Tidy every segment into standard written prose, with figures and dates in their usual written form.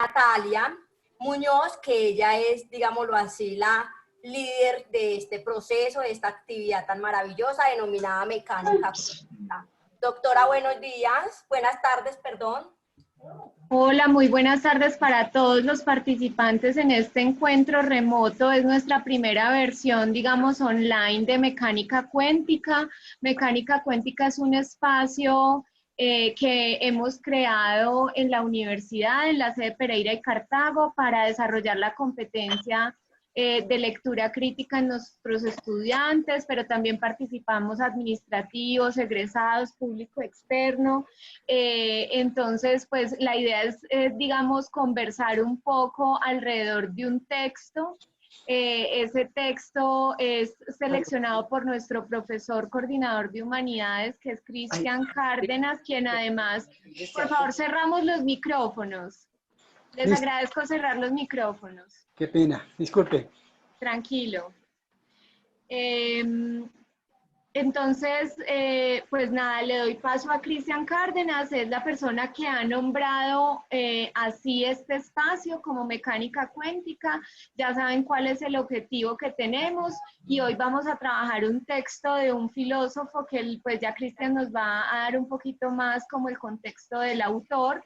Natalia Muñoz, que ella es, digámoslo así, la líder de este proceso, de esta actividad tan maravillosa denominada mecánica cuántica. Doctora, buenas tardes, perdón. Hola, muy buenas tardes para todos los participantes en este encuentro remoto. Es nuestra primera versión, digamos, online de Mecánica Cuántica. Mecánica Cuántica es un espacio que hemos creado en la universidad, en la sede Pereira y Cartago, para desarrollar la competencia de lectura crítica en nuestros estudiantes, pero también participamos administrativos, egresados, público externo. Entonces, pues la idea es, digamos, conversar un poco alrededor de un texto. Ese texto es seleccionado por nuestro profesor coordinador de humanidades, que es Cristian Cárdenas, quien además, por favor, cerramos los micrófonos. Les agradezco cerrar los micrófonos. Qué pena, disculpe. Tranquilo. Entonces, pues nada, le doy paso a Cristian Cárdenas, es la persona que ha nombrado así este espacio como Mecánica Cuántica. Ya saben cuál es el objetivo que tenemos y hoy vamos a trabajar un texto de un filósofo que pues ya Cristian nos va a dar un poquito más como el contexto del autor.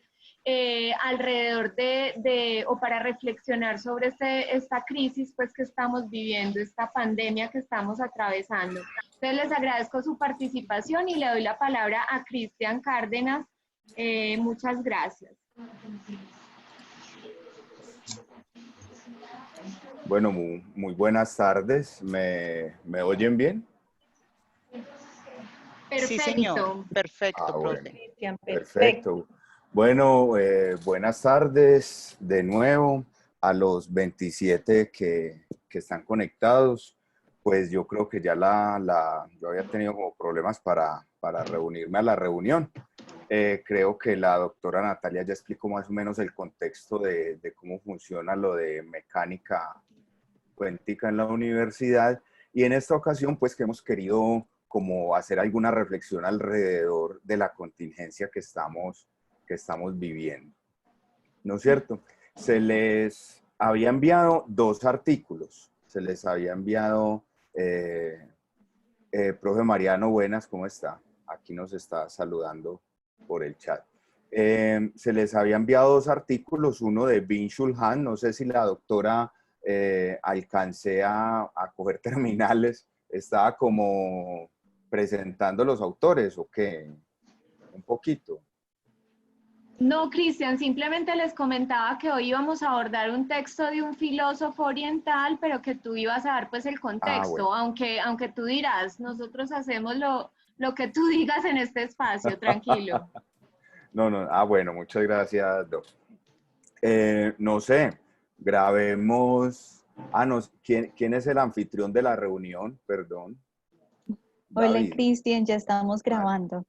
Alrededor o para reflexionar sobre esta crisis pues que estamos viviendo, esta pandemia que estamos atravesando. Entonces les agradezco su participación y le doy la palabra a Cristian Cárdenas. Muchas gracias. Bueno, muy buenas tardes. ¿Me oyen bien? Perfecto. Sí, señor. Perfecto, Bueno, profe. perfecto. Bueno, buenas tardes de nuevo a los 27 que están conectados. Pues yo creo que ya yo había tenido como problemas para reunirme a la reunión. Creo que la doctora Natalia ya explicó más o menos el contexto de cómo funciona lo de mecánica cuántica en la universidad. Y en esta ocasión, pues que hemos querido como hacer alguna reflexión alrededor de la contingencia que estamos viviendo, ¿no es cierto? Se les había enviado 2 artículos, se les había enviado, profe Mariano, buenas, ¿cómo está? Aquí nos está saludando por el chat. Se les había enviado 2 artículos, uno de Byung-Chul Han, no sé si la doctora alcancé a coger terminales, estaba como presentando los autores, ¿o qué? Un poquito. No, Cristian, simplemente les comentaba que hoy íbamos a abordar un texto de un filósofo oriental, pero que tú ibas a dar pues el contexto, bueno. aunque tú dirás, nosotros hacemos lo que tú digas en este espacio, tranquilo. No, bueno, muchas gracias, Doc. No sé, grabemos, no, ¿quién es el anfitrión de la reunión? Perdón. Hola, David. Cristian, ya estamos grabando.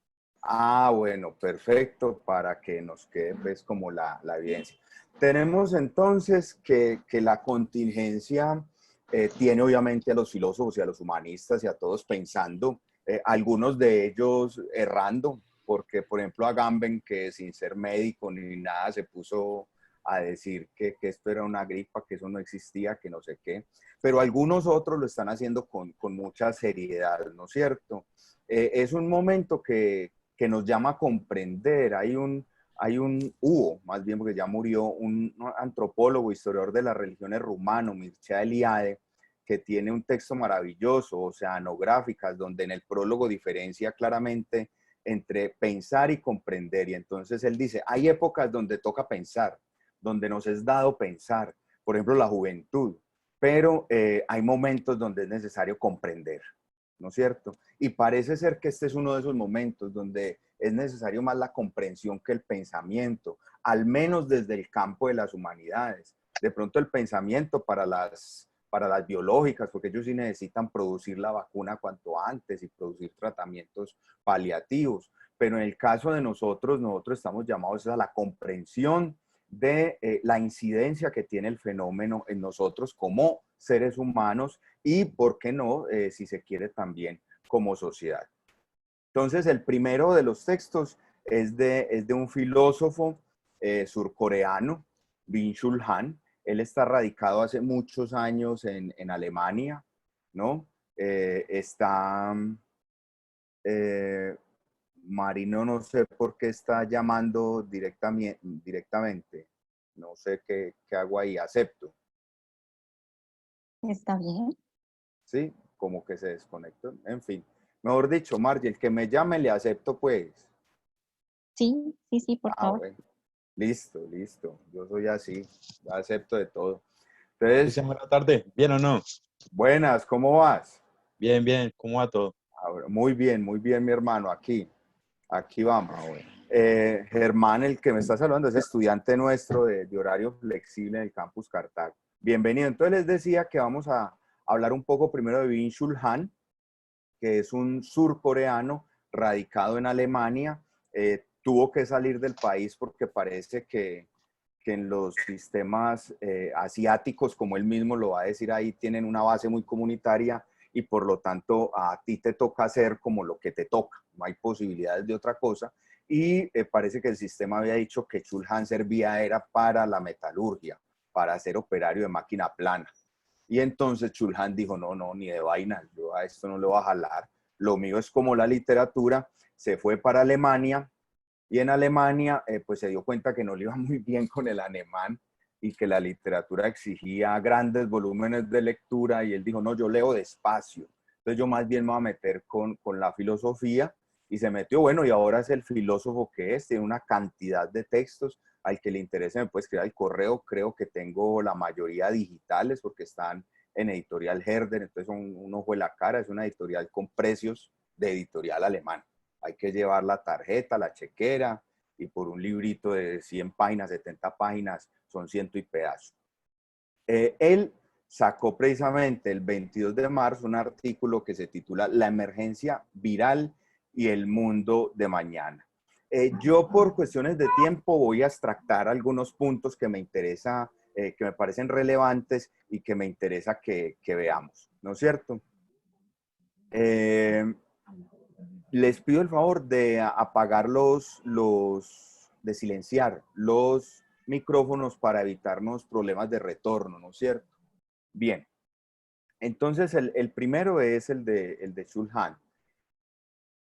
Bueno, perfecto, para que nos quede pues como la evidencia. Tenemos entonces que la contingencia tiene obviamente a los filósofos y a los humanistas y a todos pensando, algunos de ellos errando, porque por ejemplo Agamben, que sin ser médico ni nada, se puso a decir que esto era una gripa, que eso no existía, que no sé qué, pero algunos otros lo están haciendo con mucha seriedad, ¿no es cierto? Es un momento que nos llama a comprender. Hubo, más bien porque ya murió, un antropólogo, historiador de las religiones rumano, Mircea Eliade, que tiene un texto maravilloso, Oceanográficas, donde en el prólogo diferencia claramente entre pensar y comprender. Y entonces él dice, hay épocas donde toca pensar, donde nos es dado pensar, por ejemplo, la juventud, pero hay momentos donde es necesario comprender, ¿no es cierto? Y parece ser que este es uno de esos momentos donde es necesario más la comprensión que el pensamiento, al menos desde el campo de las humanidades. De pronto el pensamiento para las biológicas, porque ellos sí necesitan producir la vacuna cuanto antes y producir tratamientos paliativos. Pero en el caso de nosotros estamos llamados a la comprensión de la incidencia que tiene el fenómeno en nosotros como seres humanos y, ¿por qué no?, si se quiere también como sociedad. Entonces, el primero de los textos es de un filósofo surcoreano Byung-Chul Han. Él está radicado hace muchos años en Alemania, ¿no? Marino, no sé por qué está llamando directamente. No sé qué hago ahí, acepto. ¿Está bien? ¿Sí? Como que se desconectó. En fin. Mejor dicho, Margie, el que me llame le acepto, pues. Sí, sí, sí, por Ah, favor. bueno. Listo, listo. Yo soy así. Yo acepto de todo. Cristian, Entonces, buena tarde. ¿Bien o no? buenas, ¿cómo vas? Bien, bien. ¿Cómo va todo? Muy bien, mi hermano. Aquí vamos. Ah, bueno. Germán, el que me está saludando, es estudiante nuestro de horario flexible en el campus Cartago. Bienvenido. Entonces les decía que vamos a hablar un poco primero de Byung-Chul Han, que es un surcoreano radicado en Alemania. Tuvo que salir del país porque parece que en los sistemas asiáticos, como él mismo lo va a decir ahí, tienen una base muy comunitaria y por lo tanto a ti te toca hacer como lo que te toca, no hay posibilidades de otra cosa. Y parece que el sistema había dicho que Chul Han servía era para la metalurgia, para ser operario de máquina plana. Y entonces Chul Han dijo, no, ni de vaina, yo a esto no le voy a jalar, lo mío es como la literatura. Se fue para Alemania, y en Alemania, pues se dio cuenta que no le iba muy bien con el alemán y que la literatura exigía grandes volúmenes de lectura y él dijo, no, yo leo despacio. Entonces yo más bien me voy a meter con la filosofía y se metió, bueno, y ahora es el filósofo que es, tiene una cantidad de textos. Al que le interese me puede escribir al correo, creo que tengo la mayoría digitales porque están en editorial Herder, entonces un ojo de la cara, es una editorial con precios de editorial alemán. Hay que llevar la tarjeta, la chequera, y por un librito de 100 páginas, 70 páginas, son ciento y pedazo. Él sacó precisamente el 22 de marzo un artículo que se titula La emergencia viral y el mundo de mañana. Yo por cuestiones de tiempo voy a extractar algunos puntos que me interesa, que me parecen relevantes y que me interesa que veamos, ¿no es cierto? Les pido el favor de apagar de silenciar los micrófonos para evitarnos problemas de retorno, ¿no es cierto? Bien, entonces el primero es el de Chul Han.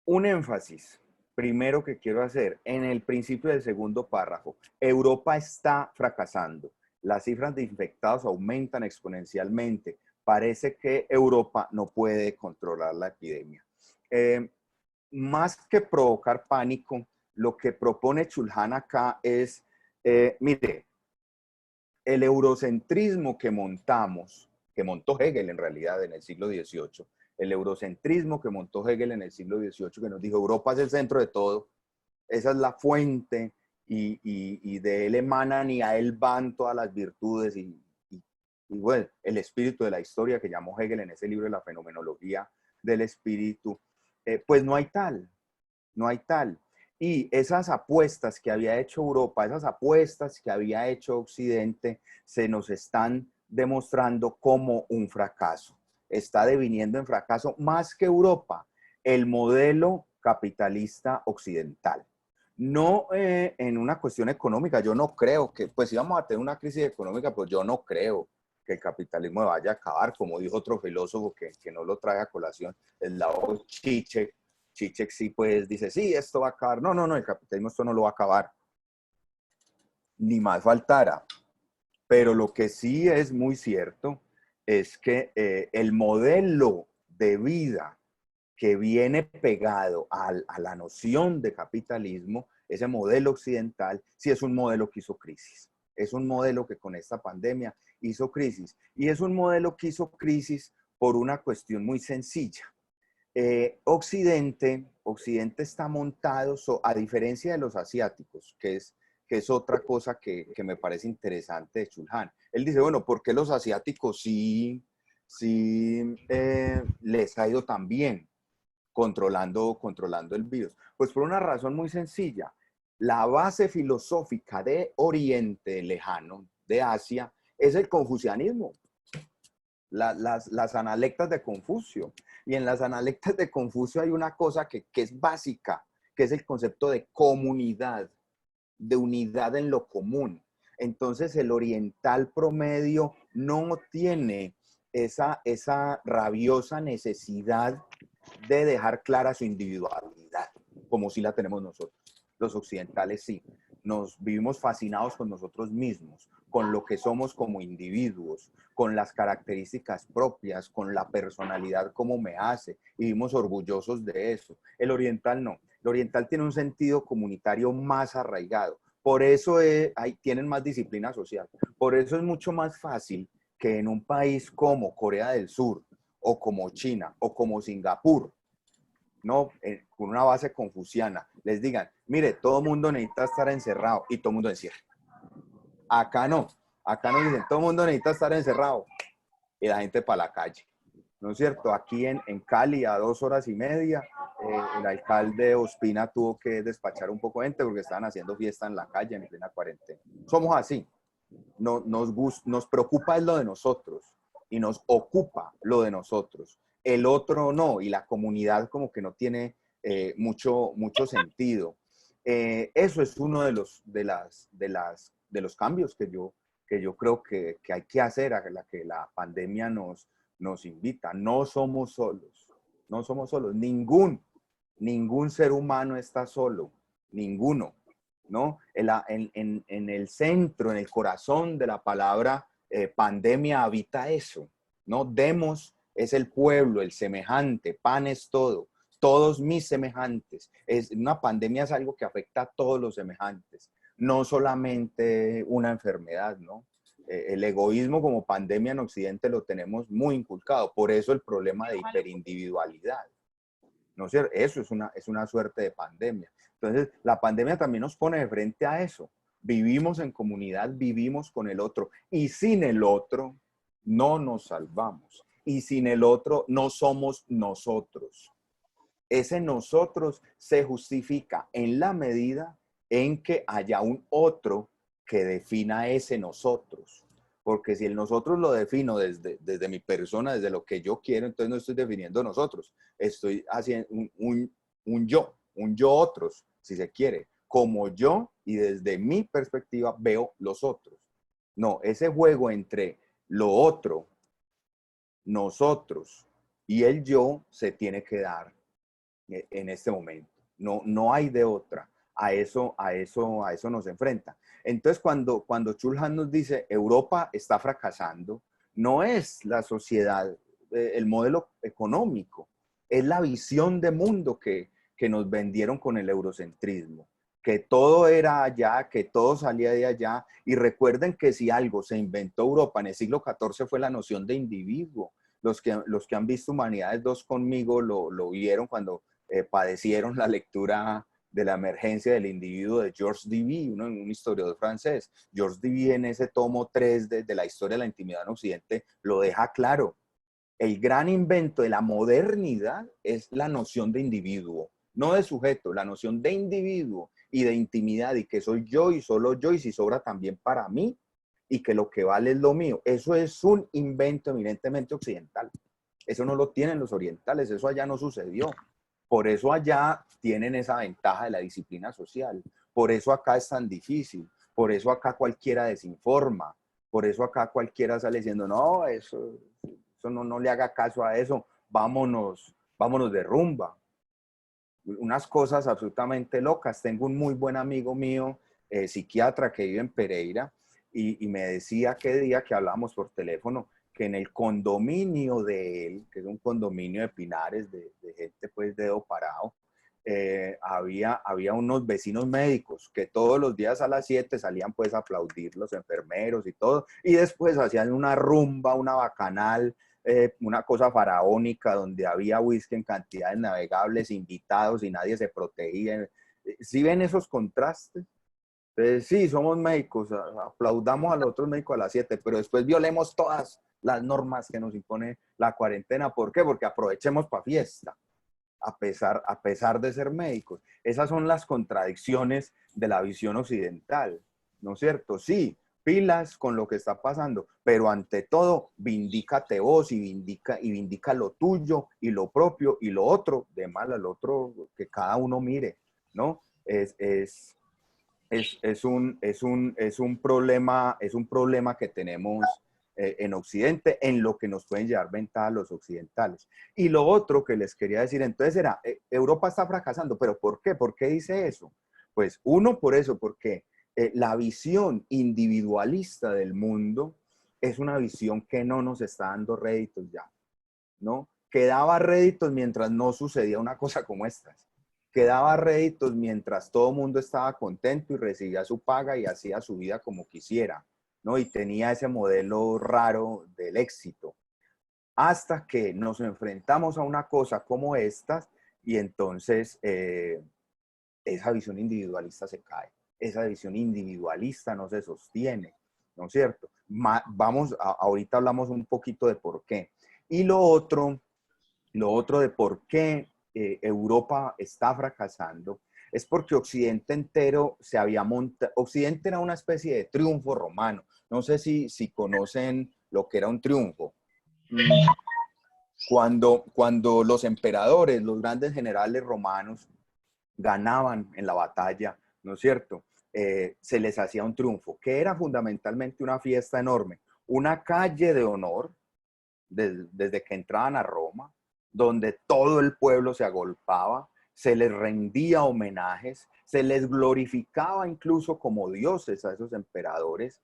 Un énfasis, primero que quiero hacer, en el principio del segundo párrafo. Europa está fracasando. Las cifras de infectados aumentan exponencialmente. Parece que Europa no puede controlar la epidemia. Más que provocar pánico, lo que propone Chul Han acá es, mire, el eurocentrismo que montamos, que montó Hegel en realidad en el siglo XVIII, el eurocentrismo que montó Hegel en el siglo XVIII, que nos dijo Europa es el centro de todo, esa es la fuente y de él emanan y a él van todas las virtudes y bueno, el espíritu de la historia que llamó Hegel en ese libro de la fenomenología del espíritu, pues no hay tal, no hay tal. Y esas apuestas que había hecho Europa, esas apuestas que había hecho Occidente, se nos están demostrando como un fracaso. Está deviniendo en fracaso más que Europa, el modelo capitalista occidental. No en una cuestión económica, yo no creo que, pues si vamos a tener una crisis económica, pues yo no creo que el capitalismo vaya a acabar, como dijo otro filósofo que no lo trae a colación, el Lao Chiche. Zizek sí, pues dice, sí, esto va a acabar. No, el capitalismo esto no lo va a acabar. Ni más faltara. Pero lo que sí es muy cierto es que el modelo de vida que viene pegado a la noción de capitalismo, ese modelo occidental, sí es un modelo que hizo crisis. Es un modelo que con esta pandemia hizo crisis. Y es un modelo que hizo crisis por una cuestión muy sencilla. Occidente está montado, a diferencia de los asiáticos, que es otra cosa que me parece interesante de Chul Han. Él dice, bueno, ¿por qué los asiáticos sí les ha ido tan bien controlando el virus? Pues por una razón muy sencilla. La base filosófica de Oriente Lejano, de Asia, es el confucianismo. Las analectas de Confucio. Y en las analectas de Confucio hay una cosa que es básica, que es el concepto de comunidad, de unidad en lo común. Entonces el oriental promedio no tiene esa rabiosa necesidad de dejar clara su individualidad, como si la tenemos nosotros. Los occidentales sí. Nos vivimos fascinados con nosotros mismos, con lo que somos como individuos, con las características propias, con la personalidad como me hace, y vivimos orgullosos de eso. El oriental no. El oriental tiene un sentido comunitario más arraigado. Por eso tienen más disciplina social. Por eso es mucho más fácil que en un país como Corea del Sur, o como China, o como Singapur, ¿no? Con una base confuciana, les digan, mire, todo el mundo necesita estar encerrado y todo el mundo encierra. Acá no dicen, todo el mundo necesita estar encerrado y la gente para la calle, ¿no es cierto? Aquí en Cali, a 2 horas y media, el alcalde Ospina tuvo que despachar un poco de gente porque estaban haciendo fiesta en la calle en plena cuarentena. Somos así, nos preocupa es lo de nosotros y nos ocupa lo de nosotros. El otro no, y la comunidad como que no tiene mucho sentido. Eso es uno de los cambios que yo creo que hay que hacer, a la que la pandemia nos invita. No somos solos, no somos solos. Ningún ser humano está solo, ninguno, ¿no? En el centro, en el corazón de la palabra pandemia habita eso, ¿no? Demos es el pueblo, el semejante, pan es todo, todos mis semejantes. Una pandemia es algo que afecta a todos los semejantes, no solamente una enfermedad, ¿no? El egoísmo como pandemia en Occidente lo tenemos muy inculcado, por eso el problema de hiperindividualidad, ¿no es cierto? Eso es una suerte de pandemia. Entonces, la pandemia también nos pone de frente a eso. Vivimos en comunidad, vivimos con el otro, y sin el otro no nos salvamos. Y sin el otro no somos nosotros. Ese nosotros se justifica en la medida en que haya un otro que defina ese nosotros. Porque si el nosotros lo defino desde mi persona, desde lo que yo quiero, entonces no estoy definiendo nosotros. Estoy haciendo un yo otros, si se quiere. Como yo y desde mi perspectiva veo los otros. No, ese juego entre lo otro, nosotros y el yo se tiene que dar en este momento. No hay de otra. A eso nos enfrenta. Entonces, cuando Chulhan nos dice Europa está fracasando, no es la sociedad, el modelo económico, es la visión de mundo que nos vendieron con el eurocentrismo, que todo era allá, que todo salía de allá. Y recuerden que si algo se inventó Europa en el siglo XIV fue la noción de individuo. Los que han visto Humanidades 2 conmigo lo vieron cuando padecieron la lectura de la emergencia del individuo de Georges Duby, un historiador francés. Georges Duby en ese tomo 3 de la historia de la intimidad en Occidente lo deja claro. El gran invento de la modernidad es la noción de individuo, no de sujeto, la noción de individuo y de intimidad, y que soy yo y solo yo, y si sobra también para mí, y que lo que vale es lo mío. Eso es un invento eminentemente occidental. Eso no lo tienen los orientales, eso allá no sucedió. Por eso allá tienen esa ventaja de la disciplina social. Por eso acá es tan difícil. Por eso acá cualquiera desinforma. Por eso acá cualquiera sale diciendo, no, eso no le haga caso a eso. Vámonos de rumba. Unas cosas absolutamente locas. Tengo un muy buen amigo mío, psiquiatra, que vive en Pereira, y me decía qué día que hablábamos por teléfono, que en el condominio de él, que es un condominio de Pinares, de gente pues dedo parado, había unos vecinos médicos que todos los días a las 7 salían pues a aplaudir los enfermeros y todo, y después hacían una rumba, una bacanal, una cosa faraónica donde había whisky en cantidades navegables, invitados y nadie se protegía. ¿Sí ven esos contrastes? Entonces, sí, somos médicos, aplaudamos a los otros médicos a las 7, pero después violemos todas las normas que nos impone la cuarentena. ¿Por qué? Porque aprovechemos para fiesta, a pesar de ser médicos. Esas son las contradicciones de la visión occidental, ¿no es cierto? Sí, pilas con lo que está pasando, pero ante todo, vindícate vos y vindica lo tuyo y lo propio y lo otro, de mal al otro, que cada uno mire, ¿no? es un problema que tenemos en Occidente, en lo que nos pueden llevar ventaja los occidentales. Y lo otro que les quería decir, entonces era, Europa está fracasando, pero ¿por qué? ¿Por qué dice eso? Pues uno, por eso, porque la visión individualista del mundo es una visión que no nos está dando réditos ya, ¿no? Que daba réditos mientras no sucedía una cosa como estas, que daba réditos mientras todo el mundo estaba contento y recibía su paga y hacía su vida como quisiera, ¿no? Y tenía ese modelo raro del éxito. Hasta que nos enfrentamos a una cosa como estas y entonces esa visión individualista se cae. Esa visión individualista no se sostiene, ¿no es cierto? Ahorita hablamos un poquito de por qué. Y lo otro de por qué Europa está fracasando es porque Occidente entero se había montado. Occidente era una especie de triunfo romano. No sé si conocen lo que era un triunfo. Cuando los emperadores, los grandes generales romanos, ganaban en la batalla, ¿no es cierto? Se les hacía un triunfo, que era fundamentalmente una fiesta enorme, una calle de honor desde que entraban a Roma, donde todo el pueblo se agolpaba, se les rendía homenajes, se les glorificaba incluso como dioses a esos emperadores.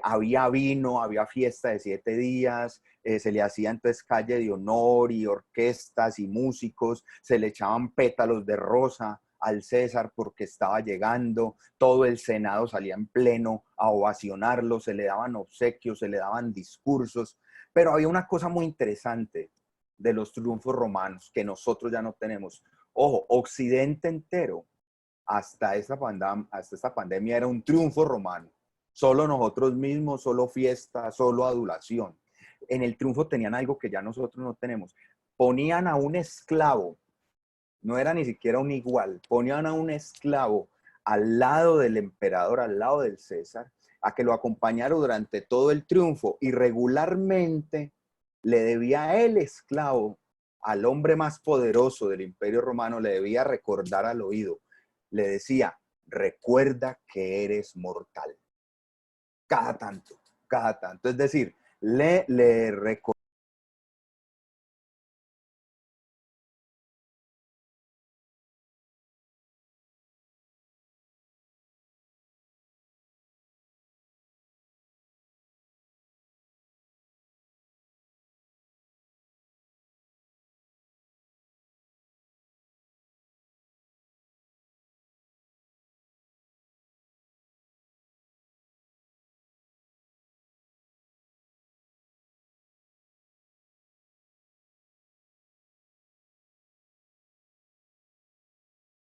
Había vino, había fiesta de 7 días, se le hacía entonces calle de honor y orquestas y músicos, se le echaban pétalos de rosa al César porque estaba llegando, todo el Senado salía en pleno a ovacionarlo, se le daban obsequios, se le daban discursos, pero había una cosa muy interesante de los triunfos romanos que nosotros ya no tenemos. Ojo, Occidente entero, hasta esta pandemia era un triunfo romano. Solo nosotros mismos, solo fiesta, solo adulación. En el triunfo tenían algo que ya nosotros no tenemos. Ponían a un esclavo, no era ni siquiera un igual, ponían a un esclavo al lado del emperador, al lado del César, a que lo acompañara durante todo el triunfo y regularmente le debía el esclavo al hombre más poderoso del Imperio Romano, le debía recordar al oído, le decía, recuerda que eres mortal. Cada tanto, cada tanto. Es decir, le recordaba.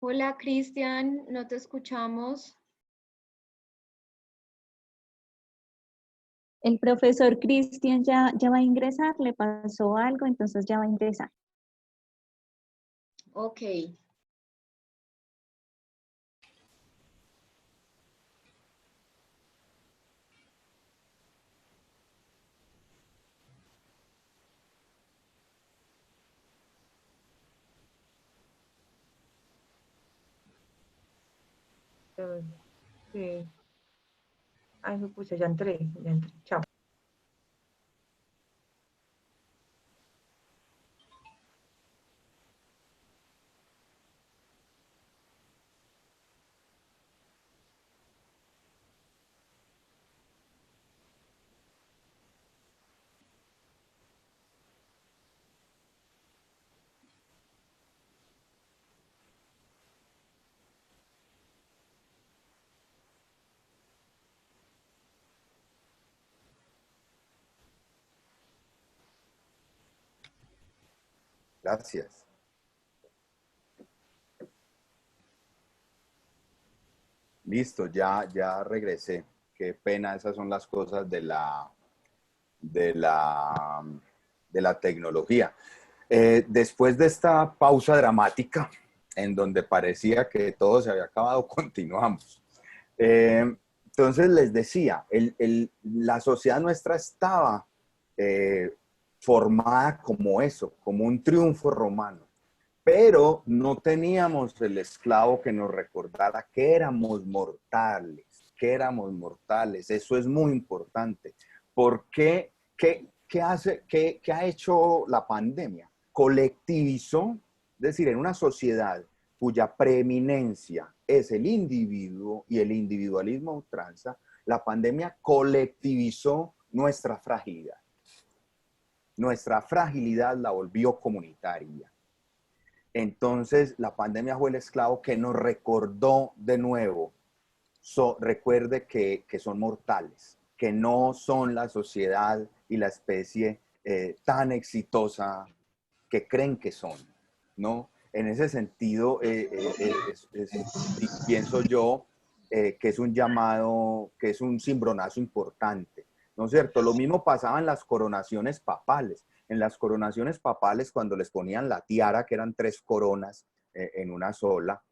Hola, Cristian, no te escuchamos. El profesor Cristian ya va a ingresar, le pasó algo, entonces ya va a ingresar. Ok. Sí. Ay, me puse, ya entré, ya entré. Chao. Gracias. Listo, ya regresé. Qué pena, esas son las cosas de la, de la tecnología. Después de esta pausa dramática, en donde parecía que todo se había acabado, continuamos. Entonces les decía, la sociedad nuestra estaba formada como eso, como un triunfo romano. pero no teníamos el esclavo que nos recordara que éramos mortales, que éramos mortales. Eso es muy importante. ¿Por qué? ¿Qué ha hecho la pandemia? Colectivizó, es decir, en una sociedad cuya preeminencia es el individuo y el individualismo a ultranza, la pandemia colectivizó nuestra fragilidad. Nuestra fragilidad la volvió comunitaria. Entonces, la pandemia fue el esclavo que nos recordó de nuevo, recuerde que son mortales, que no son la sociedad y la especie tan exitosa que creen que son, ¿no? En ese sentido, pienso yo que es un llamado, que es un cimbronazo importante, ¿no es cierto? Lo mismo pasaba en las coronaciones papales. En las coronaciones papales, cuando les ponían la tiara, que eran 3 coronas en una sola,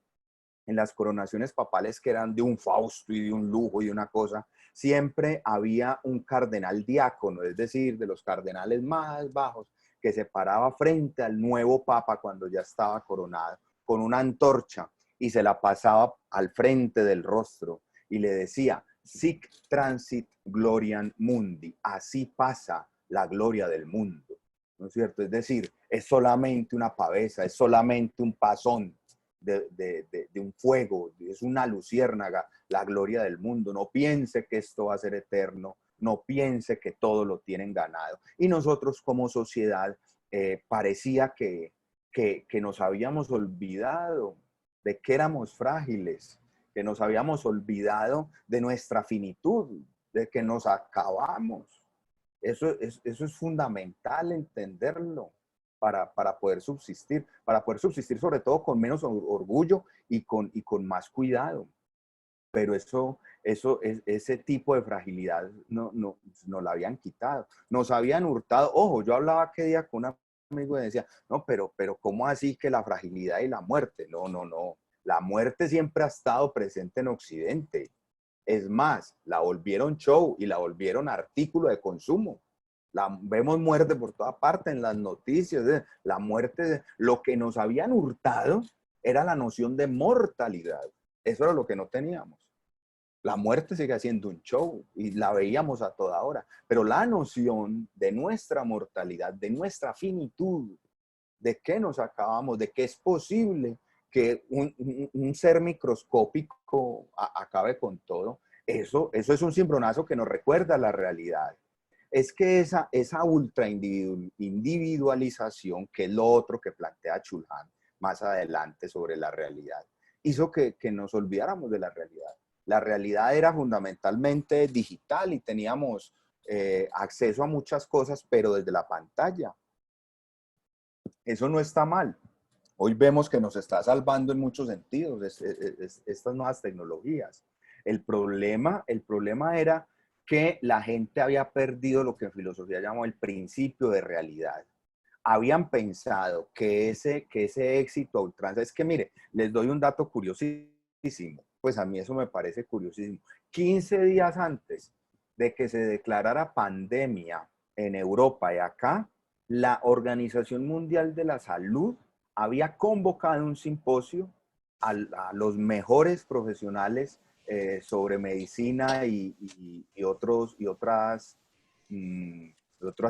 en las coronaciones papales que eran de un Fausto y de un lujo y de una cosa, siempre había un cardenal diácono, es decir, de los cardenales más bajos, que se paraba frente al nuevo papa cuando ya estaba coronado, con una antorcha y se la pasaba al frente del rostro y le decía, sic transit gloriam mundi, así pasa la gloria del mundo, ¿no es cierto? Es decir, es solamente una pavesa, es solamente un pasón de un fuego, es una luciérnaga, la gloria del mundo. No piense que esto va a ser eterno, no piense que todo lo tienen ganado. Y nosotros como sociedad parecía que nos habíamos olvidado de que éramos frágiles, que nos habíamos olvidado de nuestra finitud, de que nos acabamos. Eso es fundamental entenderlo para poder subsistir sobre todo con menos orgullo y con más cuidado. Pero ese tipo de fragilidad no la habían quitado, nos habían hurtado. Ojo, yo hablaba aquel día con un amigo y decía, no, pero ¿cómo así que la fragilidad y la muerte? No, la muerte siempre ha estado presente en Occidente. Es más, la volvieron show y la volvieron artículo de consumo. Vemos muerte por toda parte en las noticias. La muerte, lo que nos habían hurtado era la noción de mortalidad. Eso era lo que no teníamos. La muerte sigue siendo un show y la veíamos a toda hora. Pero la noción de nuestra mortalidad, de nuestra finitud, de que nos acabamos, de que es posible que un ser microscópico acabe con todo, eso es un cimbronazo que nos recuerda la realidad. Es que esa ultra individualización, que es lo otro que plantea Chulhan más adelante sobre la realidad, hizo que nos olvidáramos de la realidad. La realidad era fundamentalmente digital y teníamos acceso a muchas cosas, pero desde la pantalla. Eso no está mal. Hoy vemos que nos está salvando en muchos sentidos estas nuevas tecnologías. El problema era que la gente había perdido lo que en filosofía llamamos el principio de realidad. Habían pensado que ese éxito a ultranza, es que mire, les doy un dato curiosísimo, pues a mí eso me parece curiosísimo. 15 días antes de que se declarara pandemia en Europa y acá, la Organización Mundial de la Salud había convocado un simposio a los mejores profesionales sobre medicina y otras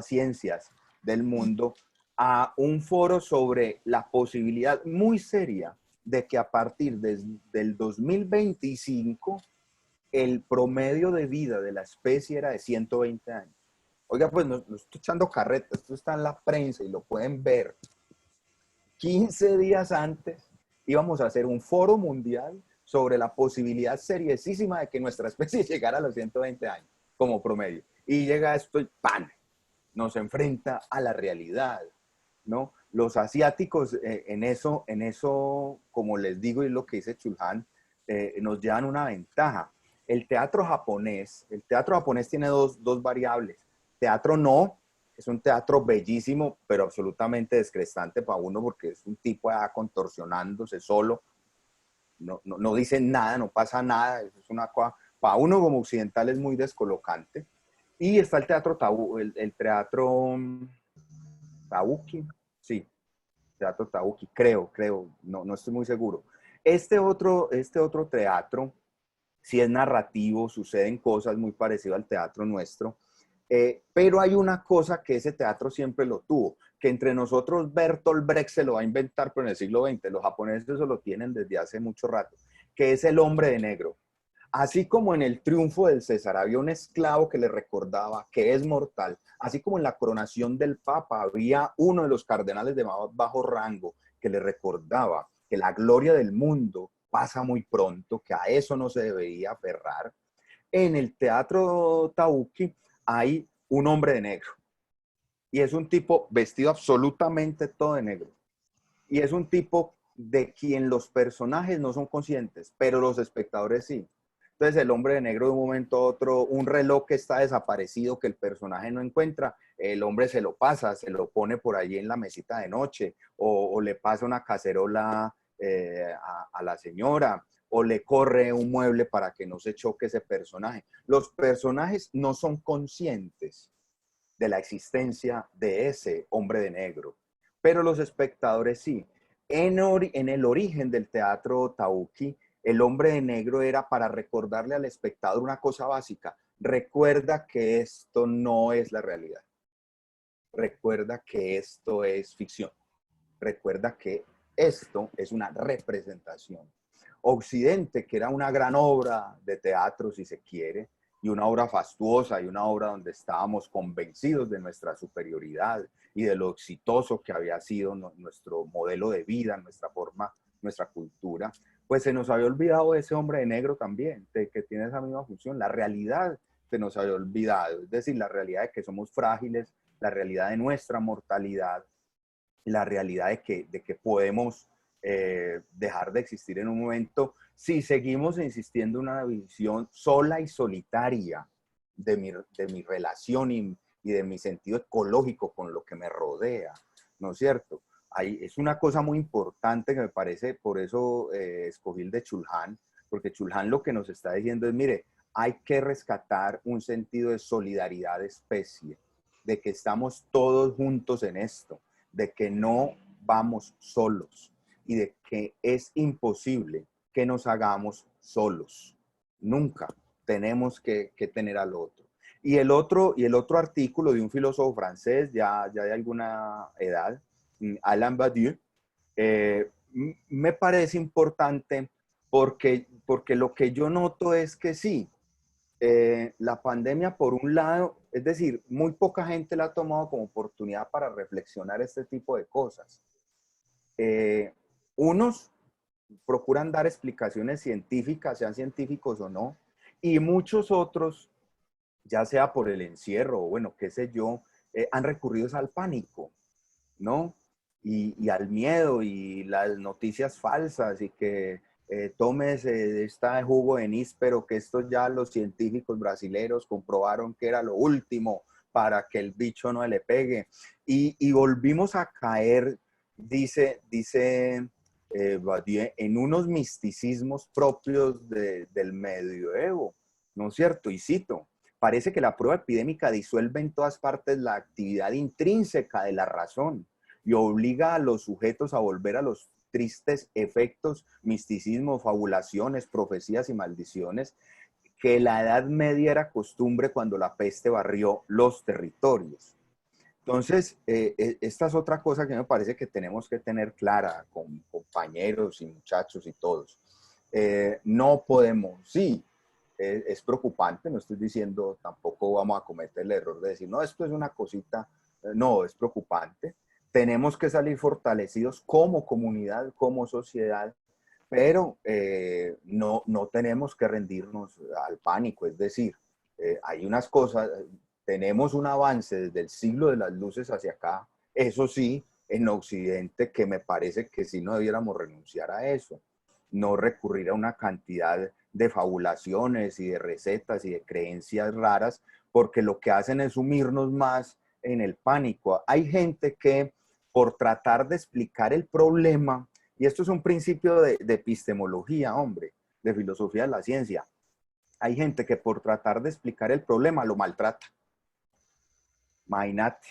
ciencias del mundo a un foro sobre la posibilidad muy seria de que a partir del 2025 el promedio de vida de la especie era de 120 años. Oiga, pues no estoy echando carretas, esto está en la prensa y lo pueden ver. 15 días antes íbamos a hacer un foro mundial sobre la posibilidad seriosísima de que nuestra especie llegara a los 120 años como promedio. Y llega esto y ¡pam! Nos enfrenta a la realidad, ¿no? Los asiáticos en eso, como les digo y lo que dice Chulhan, nos llevan una ventaja. El teatro japonés tiene dos variables. Teatro no, es un teatro bellísimo, pero absolutamente descrestante para uno porque es un tipo contorsionándose solo. No dice nada, no pasa nada. Es una cosa, para uno como occidental es muy descolocante. Y está el teatro tabú, el teatro Kabuki, sí, Teatro Tabucchi, creo, no estoy muy seguro. Este otro teatro, sí es narrativo, suceden cosas muy parecidas al teatro nuestro, pero hay una cosa que ese teatro siempre lo tuvo, que entre nosotros Bertolt Brecht se lo va a inventar, pero en el siglo XX, los japoneses eso lo tienen desde hace mucho rato, que es el hombre de negro. Así como en el triunfo del César había un esclavo que le recordaba que es mortal, así como en la coronación del Papa había uno de los cardenales de más bajo rango que le recordaba que la gloria del mundo pasa muy pronto, que a eso no se debería aferrar. En el Teatro Tabucchi hay un hombre de negro y es un tipo vestido absolutamente todo de negro y es un tipo de quien los personajes no son conscientes, pero los espectadores sí. Entonces el hombre de negro de un momento a otro, un reloj que está desaparecido, que el personaje no encuentra, el hombre se lo pasa, se lo pone por allí en la mesita de noche, o le pasa una cacerola a la señora, o le corre un mueble para que no se choque ese personaje. Los personajes no son conscientes de la existencia de ese hombre de negro, pero los espectadores sí. En el origen del teatro Tabucchi, el hombre de negro era para recordarle al espectador una cosa básica. Recuerda que esto no es la realidad. Recuerda que esto es ficción. Recuerda que esto es una representación. Occidente, que era una gran obra de teatro, si se quiere, y una obra fastuosa y una obra donde estábamos convencidos de nuestra superioridad y de lo exitoso que había sido nuestro modelo de vida, nuestra forma, nuestra cultura, pues se nos había olvidado ese hombre de negro también, de que tiene esa misma función. La realidad se nos había olvidado, es decir, la realidad de que somos frágiles, la realidad de nuestra mortalidad, la realidad de que podemos dejar de existir en un momento si seguimos insistiendo en una visión sola y solitaria de mi relación y de mi sentido ecológico con lo que me rodea, ¿no es cierto? Es una cosa muy importante que me parece, por eso escogí el de Chulhan, porque Chulhan lo que nos está diciendo es, mire, hay que rescatar un sentido de solidaridad de especie, de que estamos todos juntos en esto, de que no vamos solos y de que es imposible que nos hagamos solos. Nunca tenemos que tener al otro. Y el otro artículo de un filósofo francés, ya de alguna edad, Alain Badiou, me parece importante porque lo que yo noto es que sí, la pandemia por un lado, es decir, muy poca gente la ha tomado como oportunidad para reflexionar este tipo de cosas. Unos procuran dar explicaciones científicas, sean científicos o no, y muchos otros, ya sea por el encierro o bueno, qué sé yo, han recurrido al pánico, ¿no? Y al miedo y las noticias falsas y que tómese esta jugo de níspero, que esto ya los científicos brasileños comprobaron que era lo último para que el bicho no le pegue. Y volvimos a caer, dice Badiou, en unos misticismos propios del medioevo, ¿no es cierto? Y cito, parece que la prueba epidémica disuelve en todas partes la actividad intrínseca de la razón y obliga a los sujetos a volver a los tristes efectos, misticismo, fabulaciones, profecías y maldiciones que la Edad Media era costumbre cuando la peste barrió los territorios. Entonces, esta es otra cosa que me parece que tenemos que tener clara con compañeros y muchachos y todos. No podemos, sí, es preocupante, no estoy diciendo, tampoco vamos a cometer el error de decir, no, esto es una cosita, no, es preocupante. Tenemos que salir fortalecidos como comunidad, como sociedad, pero no tenemos que rendirnos al pánico, es decir, hay unas cosas, tenemos un avance desde el siglo de las luces hacia acá, eso sí, en Occidente, que me parece que sí no debiéramos renunciar a eso, no recurrir a una cantidad de fabulaciones y de recetas y de creencias raras, porque lo que hacen es sumirnos más en el pánico. Hay gente que por tratar de explicar el problema, y esto es un principio de epistemología, hombre, de filosofía de la ciencia, hay gente que por tratar de explicar el problema lo maltrata. Imagínate,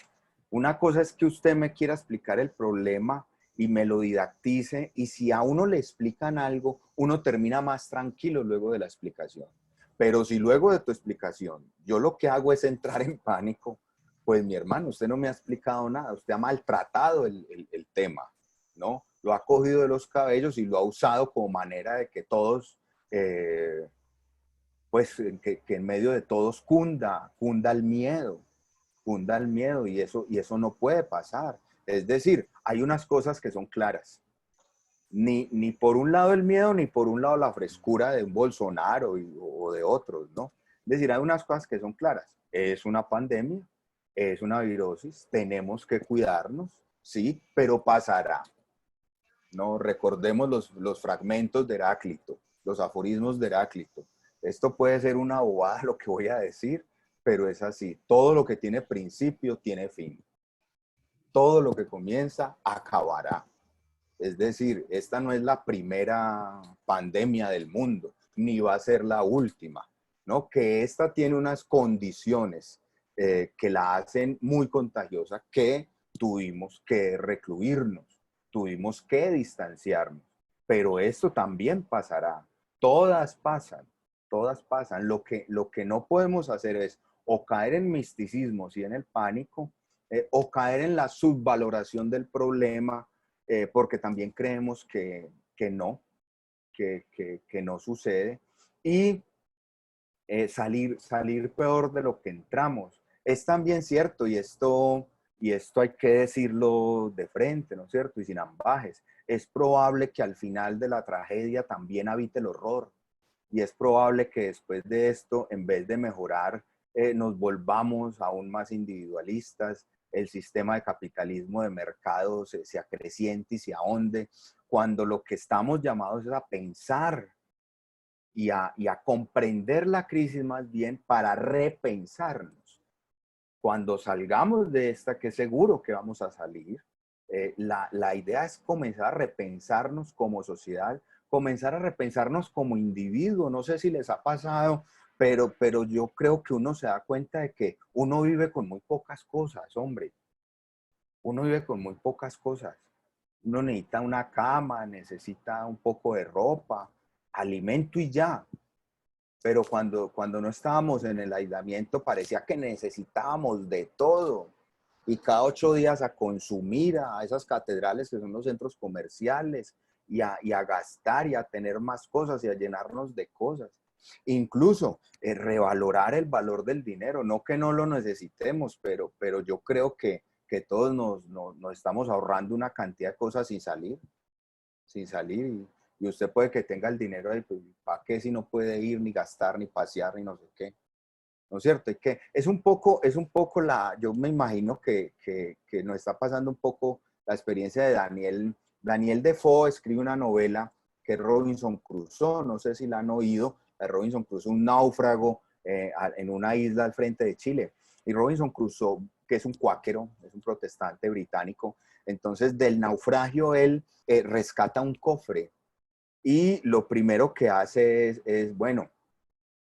una cosa es que usted me quiera explicar el problema y me lo didactice, y si a uno le explican algo, uno termina más tranquilo luego de la explicación. Pero si luego de tu explicación yo lo que hago es entrar en pánico, pues mi hermano, usted no me ha explicado nada, usted ha maltratado el tema, ¿no? Lo ha cogido de los cabellos y lo ha usado como manera de que todos, pues que en medio de todos cunda el miedo y eso no puede pasar. Es decir, hay unas cosas que son claras. Ni por un lado el miedo, ni por un lado la frescura de un Bolsonaro o de otros, ¿no? Es decir, hay unas cosas que son claras. Es una pandemia, es una virosis, tenemos que cuidarnos, sí, pero pasará. ¿No? Recordemos los fragmentos de Heráclito, los aforismos de Heráclito. Esto puede ser una bobada lo que voy a decir, pero es así. Todo lo que tiene principio tiene fin. Todo lo que comienza acabará. Es decir, esta no es la primera pandemia del mundo, ni va a ser la última, ¿no? Que esta tiene unas condiciones que la hacen muy contagiosa, que tuvimos que recluirnos, tuvimos que distanciarnos, pero esto también pasará. Todas pasan, todas pasan. Lo que no podemos hacer es o caer en misticismos y en el pánico, o caer en la subvaloración del problema, porque también creemos que no sucede, y salir peor de lo que entramos. Es también cierto, y esto hay que decirlo de frente, ¿no es cierto? Y sin ambajes. Es probable que al final de la tragedia también habite el horror, y es probable que después de esto, en vez de mejorar, nos volvamos aún más individualistas, el sistema de capitalismo de mercado se acreciente y se ahonde, cuando lo que estamos llamados es a pensar y a comprender la crisis más bien para repensarnos. Cuando salgamos de esta, que seguro que vamos a salir, la idea es comenzar a repensarnos como sociedad, comenzar a repensarnos como individuo. No sé si les ha pasado, pero yo creo que uno se da cuenta de que uno vive con muy pocas cosas, hombre. Uno vive con muy pocas cosas. Uno necesita una cama, necesita un poco de ropa, alimento y ya. Pero cuando no estábamos en el aislamiento parecía que necesitábamos de todo. Y cada 8 días a consumir a esas catedrales que son los centros comerciales y a gastar y a tener más cosas y a llenarnos de cosas. Incluso revalorar el valor del dinero. No que no lo necesitemos, pero yo creo que todos nos estamos ahorrando una cantidad de cosas sin salir. Y usted puede que tenga el dinero ahí, pues, ¿para qué si no puede ir, ni gastar, ni pasear, ni no sé qué? ¿No es cierto? Es un poco yo me imagino que nos está pasando un poco la experiencia de Daniel Defoe. Escribe una novela que es Robinson Crusoe, no sé si la han oído, de Robinson Crusoe, un náufrago en una isla al frente de Chile. Y Robinson Crusoe, que es un cuáquero, es un protestante británico, entonces del naufragio él rescata un cofre y lo primero que hace es bueno,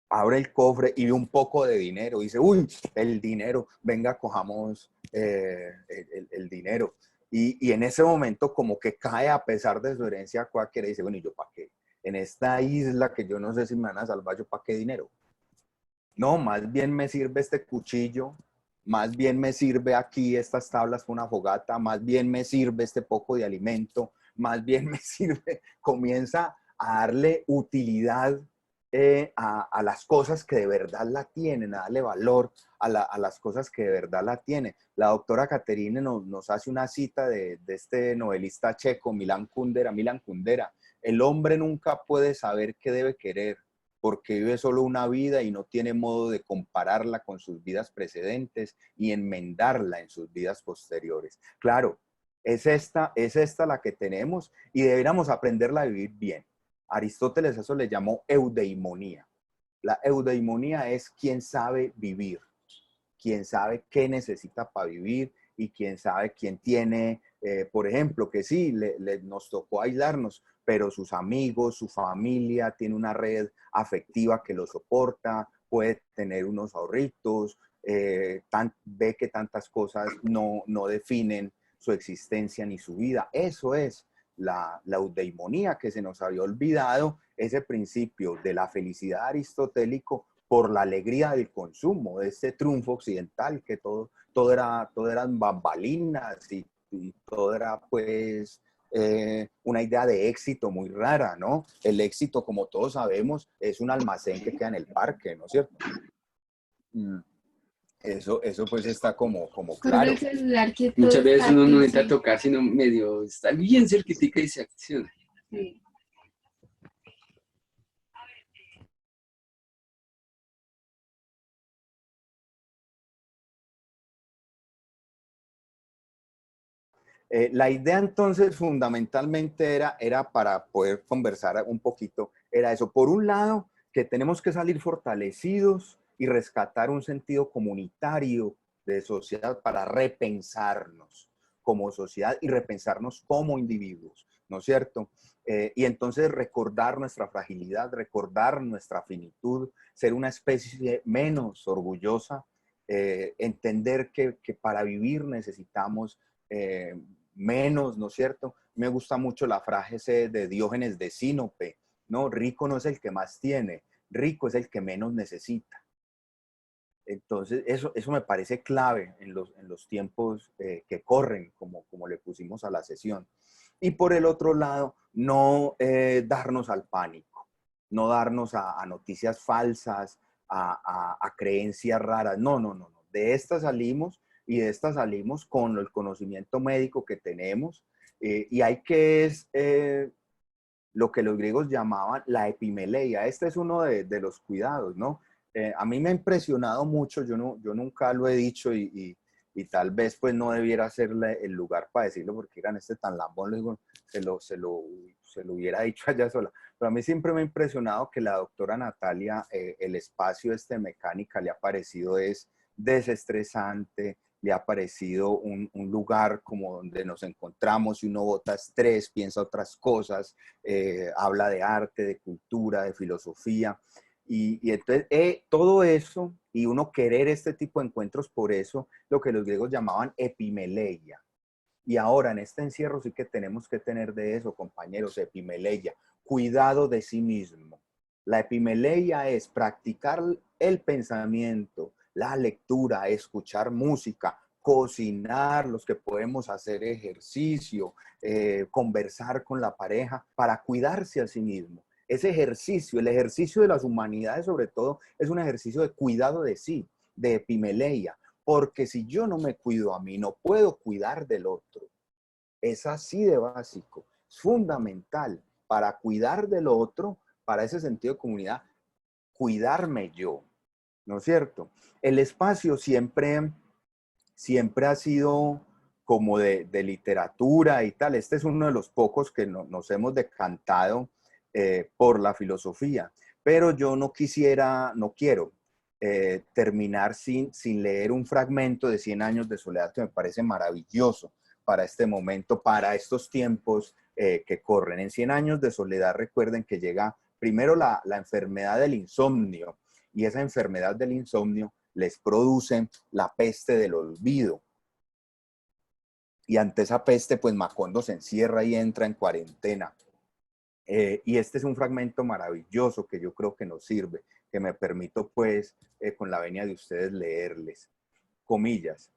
abre el cofre y ve un poco de dinero. Dice, uy, el dinero, venga, cojamos el dinero. Y en ese momento como que cae a pesar de su herencia cuáquera y dice, bueno, ¿y yo para qué? En esta isla que yo no sé si me van a salvar, ¿yo para qué dinero? No, más bien me sirve este cuchillo, más bien me sirve aquí estas tablas para una fogata, más bien me sirve este poco de alimento, más bien me sirve, comienza a darle utilidad a las cosas que de verdad la tienen, a darle valor a las cosas que de verdad la tienen. La doctora Caterine nos hace una cita de este novelista checo, Milan Kundera. El hombre nunca puede saber qué debe querer, porque vive solo una vida y no tiene modo de compararla con sus vidas precedentes y enmendarla en sus vidas posteriores. Claro, es esta la que tenemos y deberíamos aprenderla a vivir bien. Aristóteles eso le llamó eudaimonía. La eudaimonía es quien sabe vivir, quien sabe qué necesita para vivir y quien sabe quién tiene, por ejemplo, que sí, nos tocó aislarnos, pero sus amigos, su familia, tiene una red afectiva que lo soporta, puede tener unos ahorritos, ve que tantas cosas no definen su existencia ni su vida. Eso es la eudaimonía, que se nos había olvidado, ese principio de la felicidad aristotélico por la alegría del consumo, de este triunfo occidental, que todo eran bambalinas y todo era pues una idea de éxito muy rara, ¿no? El éxito, como todos sabemos, es un almacén que queda en el parque, ¿no es cierto? Eso pues está como claro. el celular que todo Muchas veces está uno no aquí, necesita sí. tocar, sino medio está bien cerquitica y se acciona. Sí. La idea entonces fundamentalmente era para poder conversar un poquito, era eso. Por un lado, que tenemos que salir fortalecidos y rescatar un sentido comunitario de sociedad para repensarnos como sociedad y repensarnos como individuos, ¿no es cierto? Y entonces recordar nuestra fragilidad, recordar nuestra finitud, ser una especie menos orgullosa, entender que para vivir necesitamos menos, ¿no es cierto? Me gusta mucho la frase de Diógenes de Sinope, ¿no? Rico no es el que más tiene, rico es el que menos necesita. Entonces, eso me parece clave en los tiempos que corren, como le pusimos a la sesión. Y por el otro lado, no darnos al pánico, no darnos a noticias falsas, a creencias raras. No. De esta salimos y de esta salimos con el conocimiento médico que tenemos. Y hay que es lo que los griegos llamaban la epimeleia. Este es uno de los cuidados, ¿no? A mí me ha impresionado mucho, yo nunca lo he dicho y tal vez pues no debiera ser el lugar para decirlo porque eran tan lambón, digo, se lo hubiera dicho allá sola. Pero a mí siempre me ha impresionado que la doctora Natalia, el espacio mecánica le ha parecido es desestresante, le ha parecido un lugar como donde nos encontramos y uno bota estrés, piensa otras cosas, habla de arte, de cultura, de filosofía. Y entonces todo eso y uno querer este tipo de encuentros, por eso lo que los griegos llamaban epimeleia. Y ahora en este encierro sí que tenemos que tener de eso, compañeros, epimeleia, cuidado de sí mismo. La epimeleia es practicar el pensamiento, la lectura, escuchar música, cocinar, los que podemos hacer ejercicio, conversar con la pareja para cuidarse a sí mismo. Ese ejercicio, el ejercicio de las humanidades sobre todo, es un ejercicio de cuidado de sí, de epimeleia, porque si yo no me cuido a mí, no puedo cuidar del otro. Es así de básico, es fundamental para cuidar del otro, para ese sentido de comunidad, cuidarme yo, ¿no es cierto? El espacio siempre ha sido como de literatura y tal. Este es uno de los pocos que nos hemos decantado por la filosofía, pero yo no quiero terminar sin leer un fragmento de 100 años de soledad que me parece maravilloso para este momento, para estos tiempos que corren. En 100 años de soledad, recuerden que llega primero la enfermedad del insomnio, y esa enfermedad del insomnio les produce la peste del olvido. Y ante esa peste, pues Macondo se encierra y entra en cuarentena. Y este es un fragmento maravilloso que yo creo que nos sirve, que me permito pues con la venia de ustedes leerles. Comillas.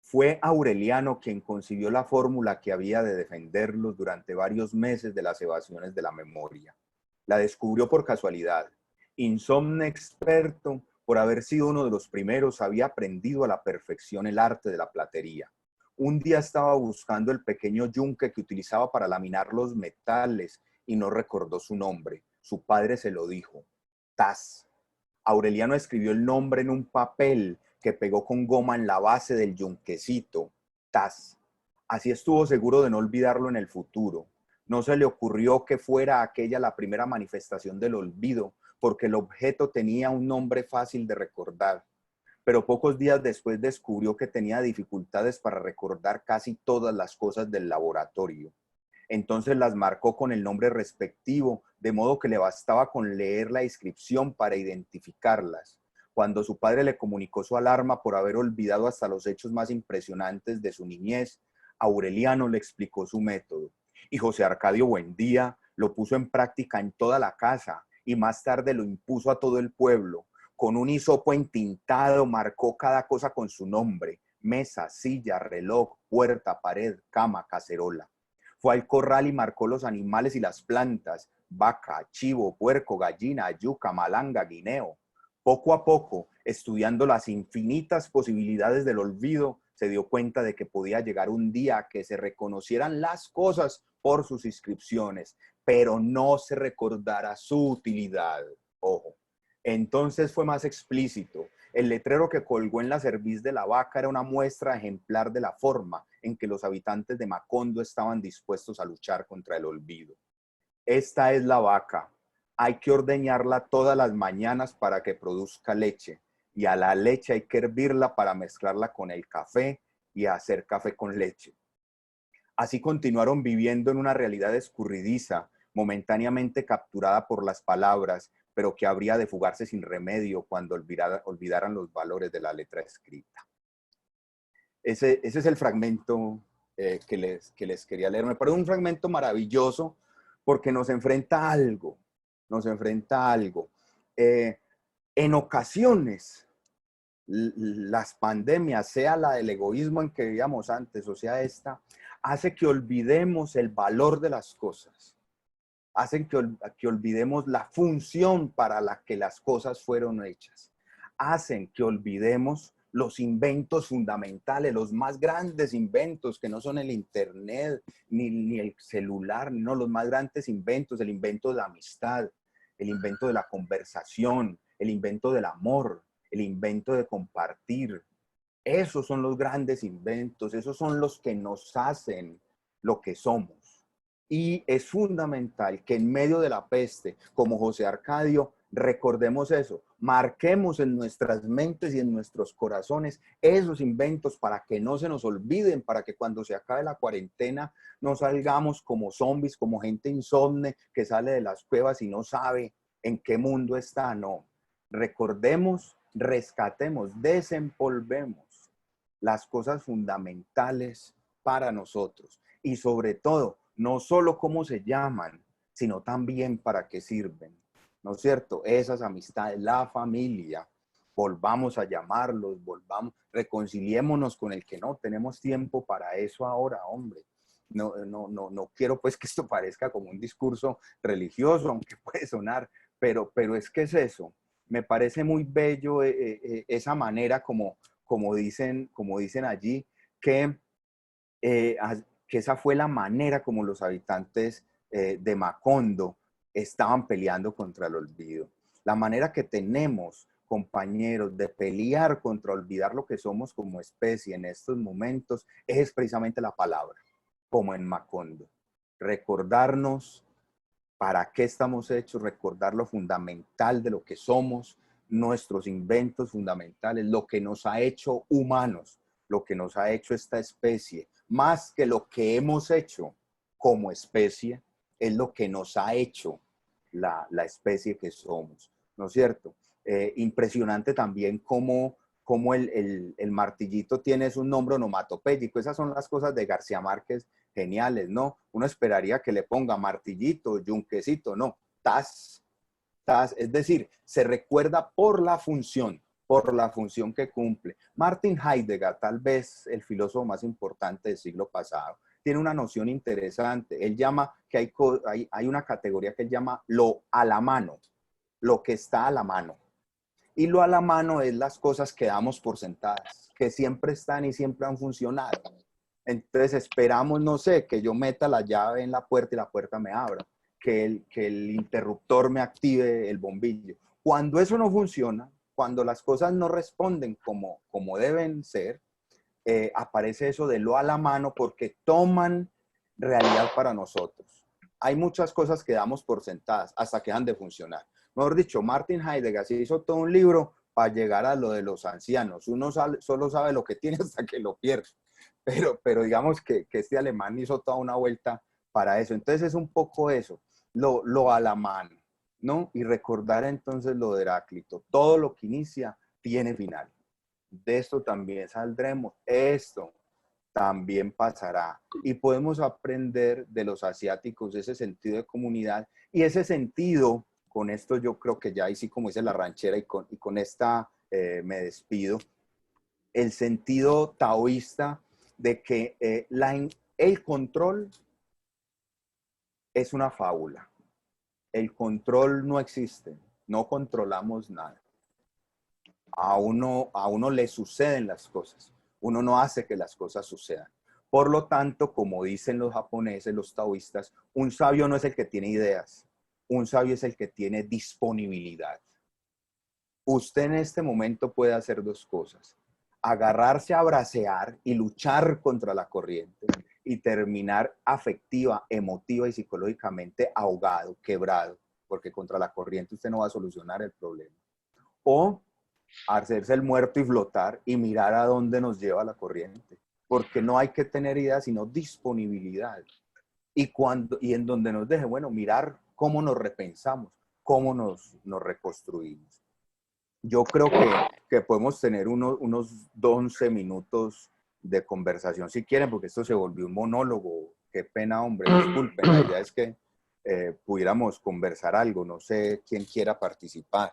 Fue Aureliano quien concibió la fórmula que había de defenderlos durante varios meses de las evasiones de la memoria. La descubrió por casualidad. Insomne experto, por haber sido uno de los primeros, había aprendido a la perfección el arte de la platería. Un día estaba buscando el pequeño yunque que utilizaba para laminar los metales y no recordó su nombre. Su padre se lo dijo. Tas. Aureliano escribió el nombre en un papel que pegó con goma en la base del yunquecito. Tas. Así estuvo seguro de no olvidarlo en el futuro. No se le ocurrió que fuera aquella la primera manifestación del olvido, porque el objeto tenía un nombre fácil de recordar. Pero pocos días después descubrió que tenía dificultades para recordar casi todas las cosas del laboratorio. Entonces las marcó con el nombre respectivo, de modo que le bastaba con leer la inscripción para identificarlas. Cuando su padre le comunicó su alarma por haber olvidado hasta los hechos más impresionantes de su niñez, Aureliano le explicó su método y José Arcadio Buendía lo puso en práctica en toda la casa y más tarde lo impuso a todo el pueblo. Con un hisopo entintado marcó cada cosa con su nombre: mesa, silla, reloj, puerta, pared, cama, cacerola. Fue al corral y marcó los animales y las plantas: vaca, chivo, puerco, gallina, yuca, malanga, guineo. Poco a poco, estudiando las infinitas posibilidades del olvido, se dio cuenta de que podía llegar un día que se reconocieran las cosas por sus inscripciones, pero no se recordara su utilidad. Ojo. Entonces fue más explícito. El letrero que colgó en la cerviz de la vaca era una muestra ejemplar de la forma en que los habitantes de Macondo estaban dispuestos a luchar contra el olvido. Esta es la vaca. Hay que ordeñarla todas las mañanas para que produzca leche. Y a la leche hay que hervirla para mezclarla con el café y hacer café con leche. Así continuaron viviendo en una realidad escurridiza, momentáneamente capturada por las palabras, pero que habría de fugarse sin remedio cuando olvidaran los valores de la letra escrita. Ese es el fragmento que les quería leer. Me parece un fragmento maravilloso porque nos enfrenta a algo. En ocasiones, las pandemias, sea la del egoísmo en que vivíamos antes o sea esta, hace que olvidemos el valor de las cosas. Hacen que olvidemos la función para la que las cosas fueron hechas. Hacen que olvidemos los inventos fundamentales, los más grandes inventos, que no son el internet, ni el celular, no, los más grandes inventos, el invento de la amistad, el invento de la conversación, el invento del amor, el invento de compartir. Esos son los grandes inventos, esos son los que nos hacen lo que somos. Y es fundamental que en medio de la peste, como José Arcadio, recordemos eso, marquemos en nuestras mentes y en nuestros corazones esos inventos para que no se nos olviden, para que cuando se acabe la cuarentena no salgamos como zombies, como gente insomne que sale de las cuevas y no sabe en qué mundo está. No, recordemos, rescatemos, desempolvemos las cosas fundamentales para nosotros y sobre todo, no solo cómo se llaman, sino también para qué sirven. ¿No es cierto? Esas amistades, la familia, volvamos a llamarlos, reconciliémonos con el que no tenemos tiempo para eso ahora, hombre. No quiero pues que esto parezca como un discurso religioso, aunque puede sonar, pero es que es eso. Me parece muy bello esa manera como dicen allí, que esa fue la manera como los habitantes de Macondo estaban peleando contra el olvido. La manera que tenemos, compañeros, de pelear contra olvidar lo que somos como especie en estos momentos es precisamente la palabra, como en Macondo. Recordarnos para qué estamos hechos, recordar lo fundamental de lo que somos, nuestros inventos fundamentales, lo que nos ha hecho humanos, lo que nos ha hecho esta especie, más que lo que hemos hecho como especie, es lo que nos ha hecho la especie que somos, ¿no es cierto? Impresionante también cómo el martillito tiene un nombre onomatopéyico. Esas son las cosas de García Márquez geniales, ¿no? Uno esperaría que le ponga martillito, yunquecito, no, tas, es decir, se recuerda por la función que cumple. Martin Heidegger, tal vez el filósofo más importante del siglo pasado, tiene una noción interesante. Él llama que hay una categoría que él llama lo a la mano, lo que está a la mano. Y lo a la mano es las cosas que damos por sentadas, que siempre están y siempre han funcionado. Entonces esperamos, no sé, que yo meta la llave en la puerta y la puerta me abra, que el interruptor me active el bombillo. Cuando eso no funciona, cuando las cosas no responden como deben ser, aparece eso de lo a la mano porque toman realidad para nosotros. Hay muchas cosas que damos por sentadas hasta que dejan de funcionar. Mejor dicho, Martin Heidegger se hizo todo un libro para llegar a lo de los ancianos. Uno solo sabe lo que tiene hasta que lo pierde. Pero digamos que este alemán hizo toda una vuelta para eso. Entonces es un poco eso, lo a la mano, ¿no? Y recordar entonces lo de Heráclito. Todo lo que inicia tiene final. De esto también saldremos. Esto también pasará. Y podemos aprender de los asiáticos ese sentido de comunidad y ese sentido, con esto yo creo que ya ahí sí como dice la ranchera y con esta me despido, el sentido taoísta de que el control es una fábula. El control no existe, no controlamos nada. A uno le suceden las cosas, uno no hace que las cosas sucedan. Por lo tanto, como dicen los japoneses, los taoístas, un sabio no es el que tiene ideas, un sabio es el que tiene disponibilidad. Usted en este momento puede hacer dos cosas: agarrarse a bracear y luchar contra la corriente y terminar afectiva, emotiva y psicológicamente ahogado, quebrado, porque contra la corriente usted no va a solucionar el problema. O hacerse el muerto y flotar y mirar a dónde nos lleva la corriente, porque no hay que tener ideas, sino disponibilidad. Y en donde nos deje, bueno, mirar cómo nos repensamos, cómo nos reconstruimos. Yo creo que podemos tener unos 11 minutos de conversación si quieren, porque esto se volvió un monólogo. Qué pena, hombre, disculpen. La idea es que pudiéramos conversar algo. No sé quién quiera participar.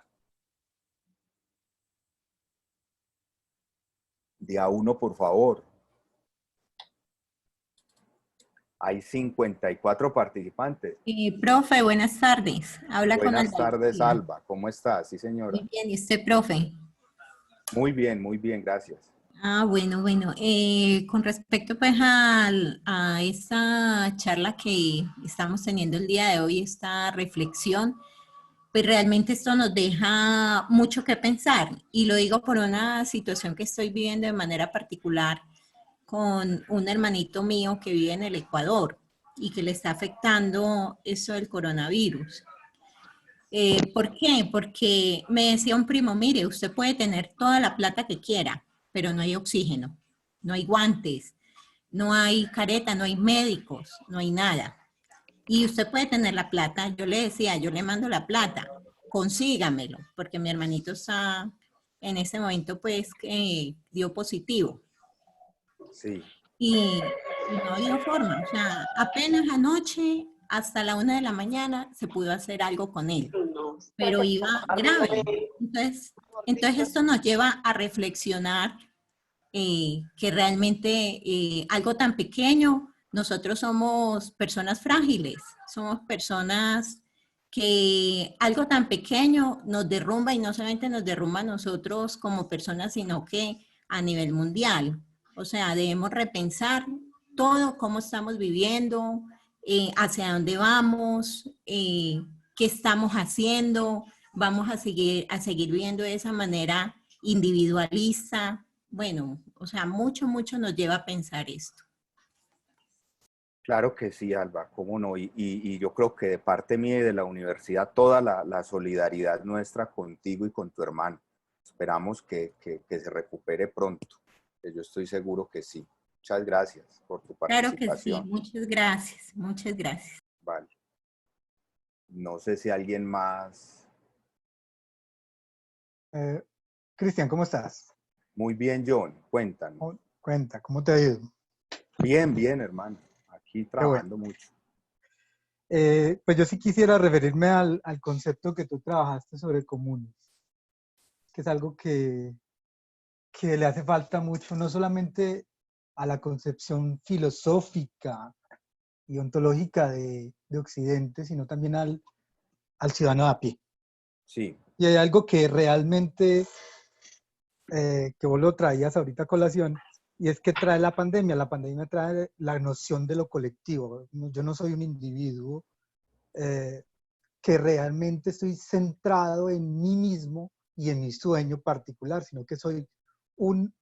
Día uno, por favor. Hay 54 participantes. Profe, buenas tardes. Habla con Buenas Alba tardes, Lucía. Alba. ¿Cómo estás? Sí, señora. Muy bien, ¿y usted, profe? Muy bien, gracias. Bueno. Con respecto pues a esta charla que estamos teniendo el día de hoy, esta reflexión, pues realmente esto nos deja mucho que pensar. Y lo digo por una situación que estoy viviendo de manera particular con un hermanito mío que vive en el Ecuador y que le está afectando eso del coronavirus. ¿Por qué? Porque me decía un primo, mire, usted puede tener toda la plata que quiera, pero no hay oxígeno, no hay guantes, no hay careta, no hay médicos, no hay nada. Y usted puede tener la plata, yo le decía, yo le mando la plata, consígamelo, porque mi hermanito está en ese momento pues que dio positivo. Sí. Y no había forma, o sea, apenas anoche hasta la 1 de la mañana se pudo hacer algo con él, pero iba grave. Entonces esto nos lleva a reflexionar que realmente algo tan pequeño, nosotros somos personas frágiles, somos personas que algo tan pequeño nos derrumba y no solamente nos derrumba a nosotros como personas, sino que a nivel mundial. O sea, debemos repensar todo, cómo estamos viviendo, hacia dónde vamos, qué estamos haciendo, vamos a seguir viviendo de esa manera individualista. Bueno, o sea, mucho nos lleva a pensar esto. Claro que sí, Alba, cómo no. Y yo creo que de parte mía y de la universidad, toda la solidaridad nuestra contigo y con tu hermano. Esperamos que se recupere pronto, que yo estoy seguro que sí. Muchas gracias por tu Claro que sí, participación. muchas gracias. Vale. No sé si alguien más. Cristian, ¿cómo estás? Muy bien, John. Cuéntanos. Cuenta, ¿cómo te ha ido? Bien, hermano. Aquí trabajando mucho. Pues yo sí quisiera referirme al concepto que tú trabajaste sobre comunes, que es algo que le hace falta mucho, no solamente a la concepción filosófica y ontológica de Occidente, sino también al ciudadano de a pie. Sí. Y hay algo que realmente, que vos lo traías ahorita a colación, y es que trae la pandemia trae la noción de lo colectivo. Yo no soy un individuo que realmente estoy centrado en mí mismo y en mi sueño particular, sino que soy un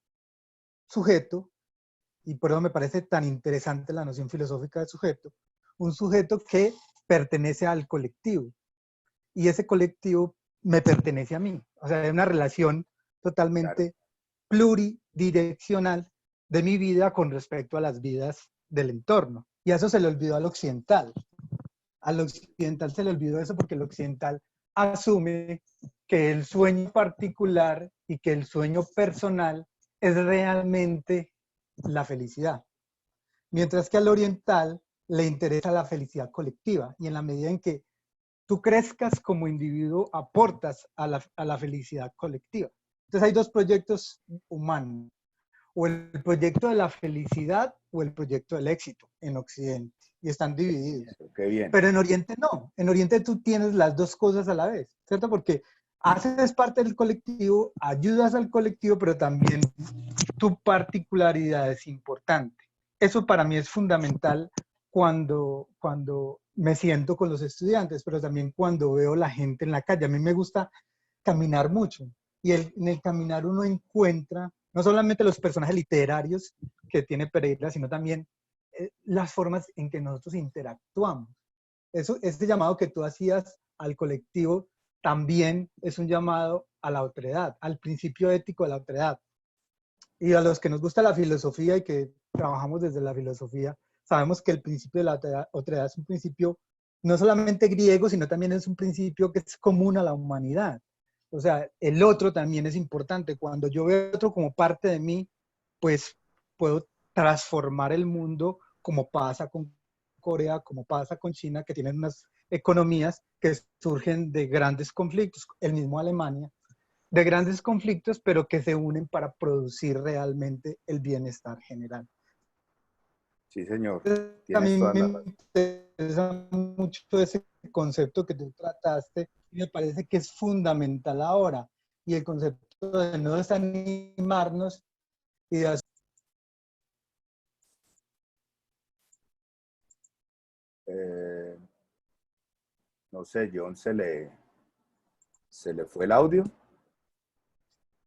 sujeto, y por eso me parece tan interesante la noción filosófica de sujeto, un sujeto que pertenece al colectivo, y ese colectivo me pertenece a mí. O sea, es una relación totalmente pluridireccional de mi vida con respecto a las vidas del entorno. Y a eso se le olvidó al occidental. Al occidental se le olvidó eso porque el occidental asume que el sueño particular y que el sueño personal es realmente la felicidad. Mientras que al oriental le interesa la felicidad colectiva, y en la medida en que tú crezcas como individuo, aportas a la felicidad colectiva. Entonces hay dos proyectos humanos, o el proyecto de la felicidad o el proyecto del éxito en Occidente, y están divididos. Qué bien. Pero en Oriente no, en Oriente tú tienes las dos cosas a la vez, ¿cierto? Porque haces parte del colectivo, ayudas al colectivo, pero también tu particularidad es importante. Eso para mí es fundamental cuando me siento con los estudiantes, pero también cuando veo la gente en la calle. A mí me gusta caminar mucho, y en el caminar uno encuentra no solamente los personajes literarios que tiene Pereira, sino también las formas en que nosotros interactuamos. Este llamado que tú hacías al colectivo también es un llamado a la otredad, al principio ético de la otredad. Y a los que nos gusta la filosofía y que trabajamos desde la filosofía, sabemos que el principio de la otredad es un principio no solamente griego, sino también es un principio que es común a la humanidad. O sea, el otro también es importante. Cuando yo veo otro como parte de mí, pues puedo transformar el mundo, como pasa con Corea, como pasa con China, que tienen unas economías que surgen de grandes conflictos, el mismo Alemania, de grandes conflictos, pero que se unen para producir realmente el bienestar general. Sí, señor. A mí me interesa mucho ese concepto que tú trataste, y me parece que es fundamental ahora, y el concepto de no desanimarnos y de no sé, John, se le fue el audio.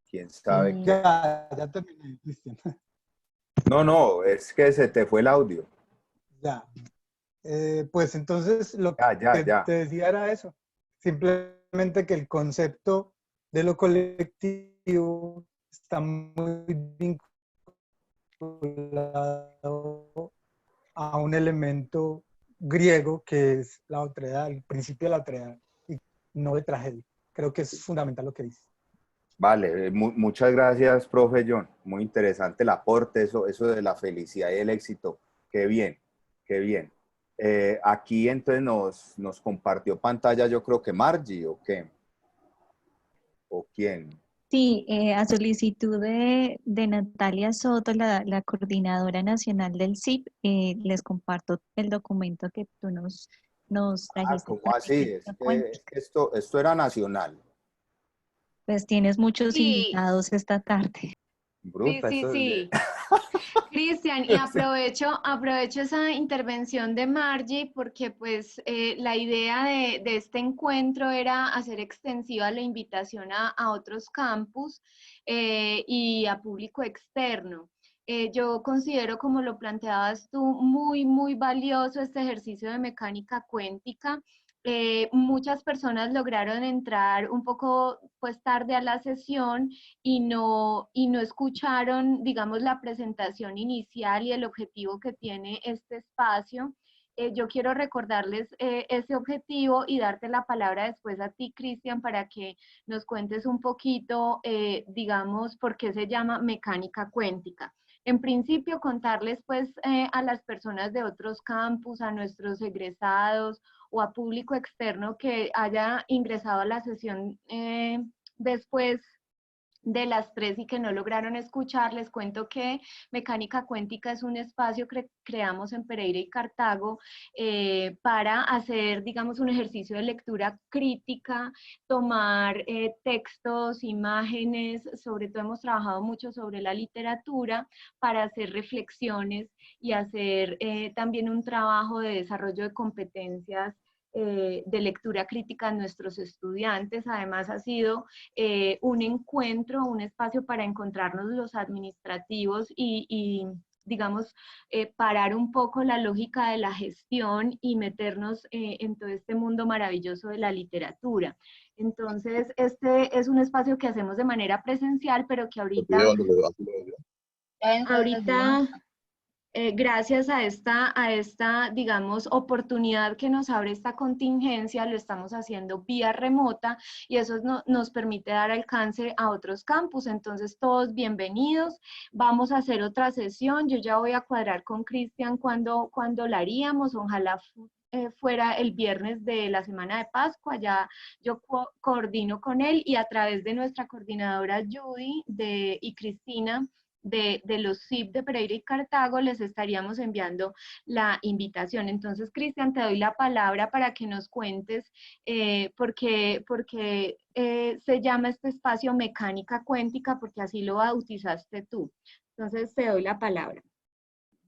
¿Quién sabe qué? Ya terminé, Cristian. No, es que se te fue el audio. Ya. Pues entonces lo que Ya. te decía era eso. Simplemente que el concepto de lo colectivo está muy vinculado a un elemento griego que es la otredad, el principio de la otredad, y no de tragedia. Creo que es fundamental lo que dice. Vale, muchas gracias, profe John. Muy interesante el aporte, eso de la felicidad y el éxito. Qué bien, qué bien. Aquí entonces nos compartió pantalla, yo creo que Margie, ¿o qué? ¿O quién? Sí, a solicitud de Natalia Soto, la coordinadora nacional del CIP, les comparto el documento que tú nos trajiste. ¿Cómo así? Es que esto era nacional. Pues tienes muchos Sí. invitados esta tarde. Bruta, Sí. Cristian, y aprovecho esa intervención de Margie porque pues la idea de este encuentro era hacer extensiva la invitación a otros campus y a público externo. Yo considero, como lo planteabas tú, muy, muy valioso este ejercicio de mecánica cuéntica. Muchas personas lograron entrar un poco pues tarde a la sesión y no escucharon, digamos, la presentación inicial y el objetivo que tiene este espacio. Yo quiero recordarles ese objetivo y darte la palabra después a ti, Cristian, para que nos cuentes un poquito, digamos, por qué se llama mecánica cuéntica. En principio, contarles pues a las personas de otros campus, a nuestros egresados o a público externo que haya ingresado a la sesión después de las 3 y que no lograron escuchar, les cuento que Mecánica Cuéntica es un espacio que creamos en Pereira y Cartago para hacer, digamos, un ejercicio de lectura crítica, tomar textos, imágenes, sobre todo hemos trabajado mucho sobre la literatura para hacer reflexiones y hacer también un trabajo de desarrollo de competencias de lectura crítica a nuestros estudiantes. Además ha sido un encuentro, un espacio para encontrarnos los administrativos y digamos, parar un poco la lógica de la gestión y meternos en todo este mundo maravilloso de la literatura. Entonces, este es un espacio que hacemos de manera presencial, pero que ahorita gracias a esta, digamos, oportunidad que nos abre esta contingencia, lo estamos haciendo vía remota y eso nos permite dar alcance a otros campus. Entonces, todos bienvenidos. Vamos a hacer otra sesión. Yo ya voy a cuadrar con Cristian cuando la haríamos. Ojalá fuera el viernes de la semana de Pascua. Ya yo coordino con él y a través de nuestra coordinadora Judy y Cristina, de los CIP de Pereira y Cartago, les estaríamos enviando la invitación. Entonces, Cristian, te doy la palabra para que nos cuentes por qué se llama este espacio mecánica cuéntica, porque así lo bautizaste tú. Entonces, te doy la palabra.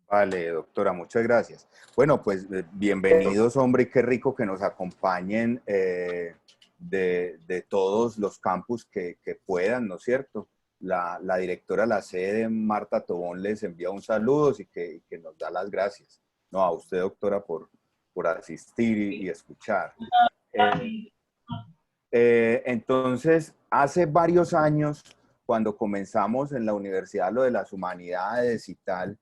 Vale, doctora, muchas gracias. Bueno, pues bienvenidos, hombre, y qué rico que nos acompañen de todos los campus que puedan, ¿no es cierto? La directora de la sede, Marta Tobón, les envía un saludo y que nos da las gracias. No, a usted, doctora, por asistir y escuchar. Entonces, hace varios años, cuando comenzamos en la Universidad lo de las Humanidades y tal,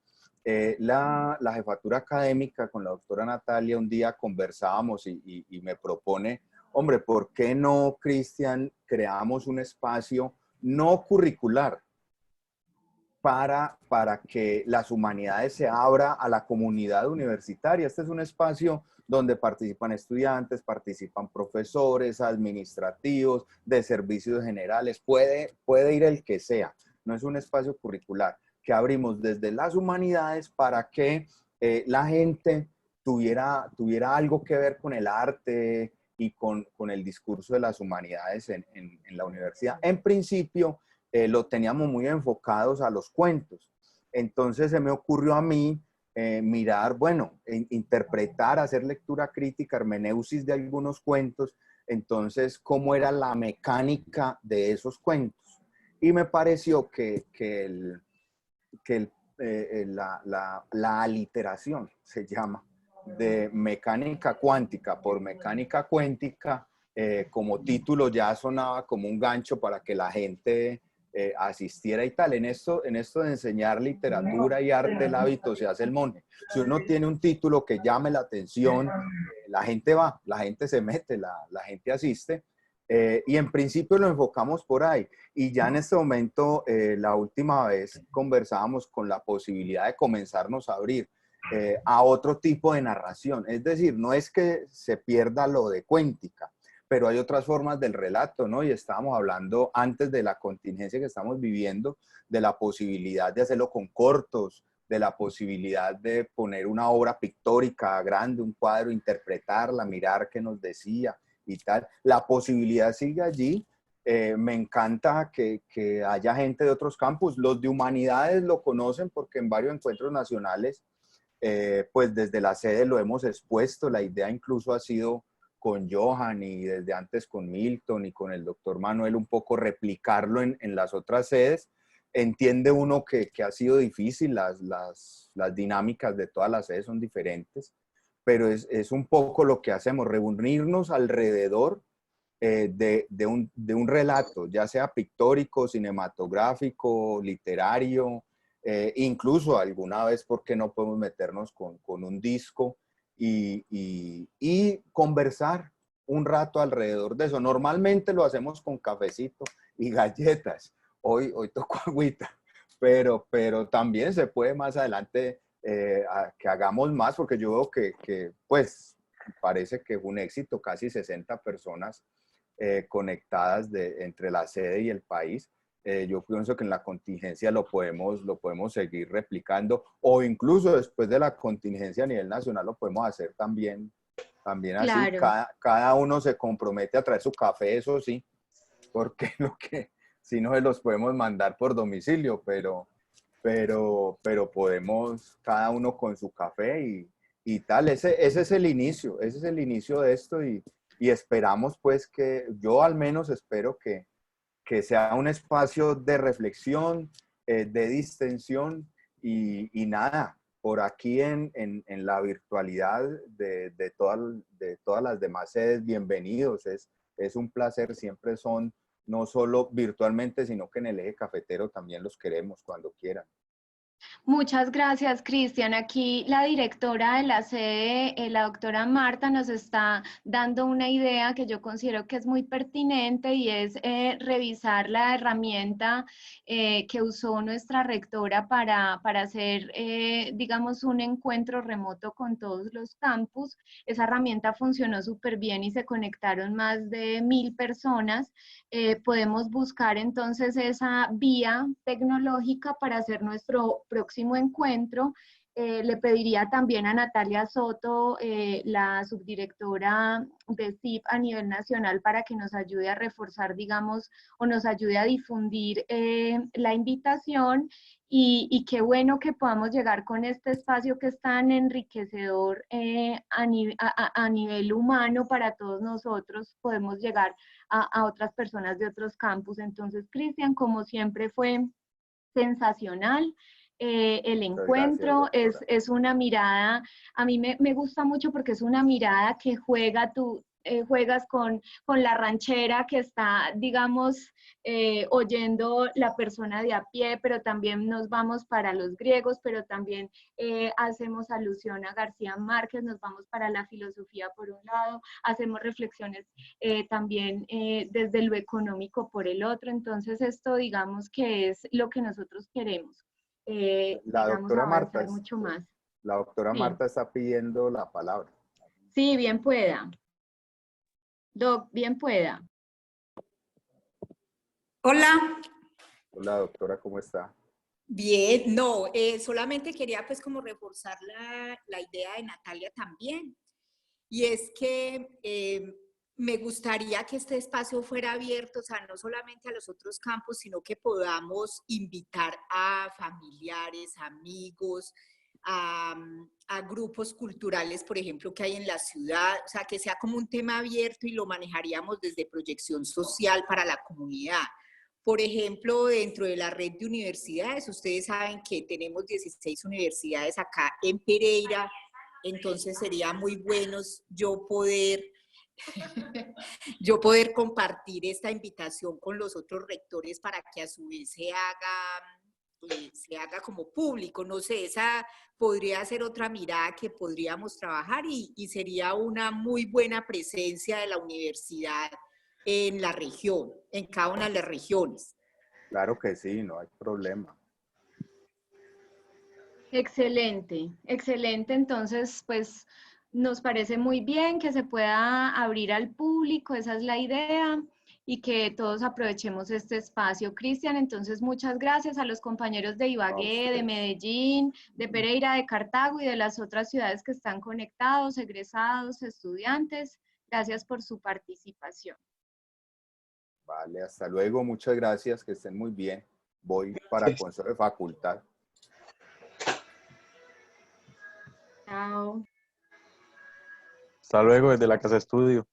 la jefatura académica con la doctora Natalia, un día conversábamos y me propone, hombre, ¿por qué no, Cristian, creamos un espacio no curricular para que las humanidades se abra a la comunidad universitaria? Este es un espacio donde participan estudiantes, participan profesores, administrativos, de servicios generales, puede ir el que sea, no es un espacio curricular, que abrimos desde las humanidades para que la gente tuviera algo que ver con el arte y con el discurso de las humanidades en la universidad. En principio, lo teníamos muy enfocados a los cuentos. Entonces se me ocurrió a mí mirar, bueno, interpretar, hacer lectura crítica, hermeneusis de algunos cuentos, entonces cómo era la mecánica de esos cuentos. Y me pareció que la aliteración, se llama, de mecánica cuántica por mecánica cuéntica, como título ya sonaba como un gancho para que la gente asistiera y tal. En esto de enseñar literatura y arte, el hábito se hace el monje. Si uno tiene un título que llame la atención, la gente va, la gente se mete, la gente asiste. Y en principio lo enfocamos por ahí. Y ya en este momento, la última vez conversábamos con la posibilidad de comenzarnos a abrir a otro tipo de narración. Es decir, no es que se pierda lo de cuéntica, pero hay otras formas del relato, ¿no? Y estábamos hablando antes de la contingencia que estamos viviendo, de la posibilidad de hacerlo con cortos, de la posibilidad de poner una obra pictórica grande, un cuadro, interpretarla, mirar qué nos decía y tal. La posibilidad sigue allí. Me encanta que haya gente de otros campus. Los de humanidades lo conocen porque en varios encuentros nacionales, pues desde la sede lo hemos expuesto. La idea incluso ha sido con Johan y desde antes con Milton y con el doctor Manuel un poco replicarlo en las otras sedes. Entiende uno que ha sido difícil, las dinámicas de todas las sedes son diferentes, pero es un poco lo que hacemos, reunirnos alrededor de un relato, ya sea pictórico, cinematográfico, literario, incluso alguna vez, ¿por qué no podemos meternos con un disco y conversar un rato alrededor de eso? Normalmente lo hacemos con cafecito y galletas. Hoy tocó agüita, pero también se puede más adelante que hagamos más, porque yo veo que pues parece que fue un éxito, casi 60 personas conectadas entre la sede y el país. Yo pienso que en la contingencia lo podemos seguir replicando, o incluso después de la contingencia a nivel nacional lo podemos hacer también así. Claro. Cada uno se compromete a traer su café, eso sí, porque si no se los podemos mandar por domicilio, pero podemos cada uno con su café y tal. Ese es el inicio de esto y esperamos pues que, yo al menos espero que sea un espacio de reflexión, de distensión y nada, por aquí en la virtualidad de todas las demás sedes, bienvenidos. Es un placer, siempre son, no solo virtualmente, sino que en el eje cafetero también los queremos cuando quieran. Muchas gracias, Cristian. Aquí la directora de la sede, la doctora Marta, nos está dando una idea que yo considero que es muy pertinente y es revisar la herramienta que usó nuestra rectora para hacer, digamos, un encuentro remoto con todos los campus. Esa herramienta funcionó súper bien y se conectaron más de 1000 personas. Podemos buscar entonces esa vía tecnológica para hacer nuestro próximo encuentro. Le pediría también a Natalia Soto, la subdirectora de CIP a nivel nacional, para que nos ayude a reforzar, digamos, o nos ayude a difundir la invitación. Y qué bueno que podamos llegar con este espacio que es tan enriquecedor a nivel humano para todos nosotros. Podemos llegar a otras personas de otros campus. Entonces, Cristian, como siempre, fue sensacional. El encuentro es una mirada, a mí me gusta mucho porque es una mirada que juegas con la ranchera que está, digamos, oyendo la persona de a pie, pero también nos vamos para los griegos, pero también hacemos alusión a García Márquez, nos vamos para la filosofía por un lado, hacemos reflexiones también desde lo económico por el otro. Entonces esto, digamos, que es lo que nosotros queremos. La doctora Marta, mucho más. La doctora Sí. Marta está pidiendo la palabra. Sí, bien pueda. Doc, bien pueda. Hola. Hola, doctora, ¿cómo está? Bien, no, solamente quería pues como reforzar la idea de Natalia también. Y es que me gustaría que este espacio fuera abierto, o sea, no solamente a los otros campus, sino que podamos invitar a familiares, amigos, a grupos culturales, por ejemplo, que hay en la ciudad, o sea, que sea como un tema abierto y lo manejaríamos desde proyección social para la comunidad. Por ejemplo, dentro de la red de universidades, ustedes saben que tenemos 16 universidades acá en Pereira, entonces sería muy bueno yo poder compartir esta invitación con los otros rectores para que a su vez se haga como público. No sé, esa podría ser otra mirada que podríamos trabajar y sería una muy buena presencia de la universidad en la región, en cada una de las regiones. Claro que sí, no hay problema. Excelente, excelente. Entonces, pues nos parece muy bien que se pueda abrir al público, esa es la idea, y que todos aprovechemos este espacio. Cristian, entonces muchas gracias a los compañeros de Ibagué, de Medellín, de Pereira, de Cartago y de las otras ciudades que están conectados, egresados, estudiantes. Gracias por su participación. Vale, hasta luego, muchas gracias, que estén muy bien. Voy para Consejo de Facultad. Chao. Hasta luego desde la casa de estudio.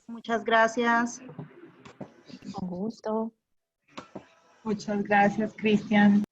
Muchas gracias. Con gusto. Muchas gracias, Cristian.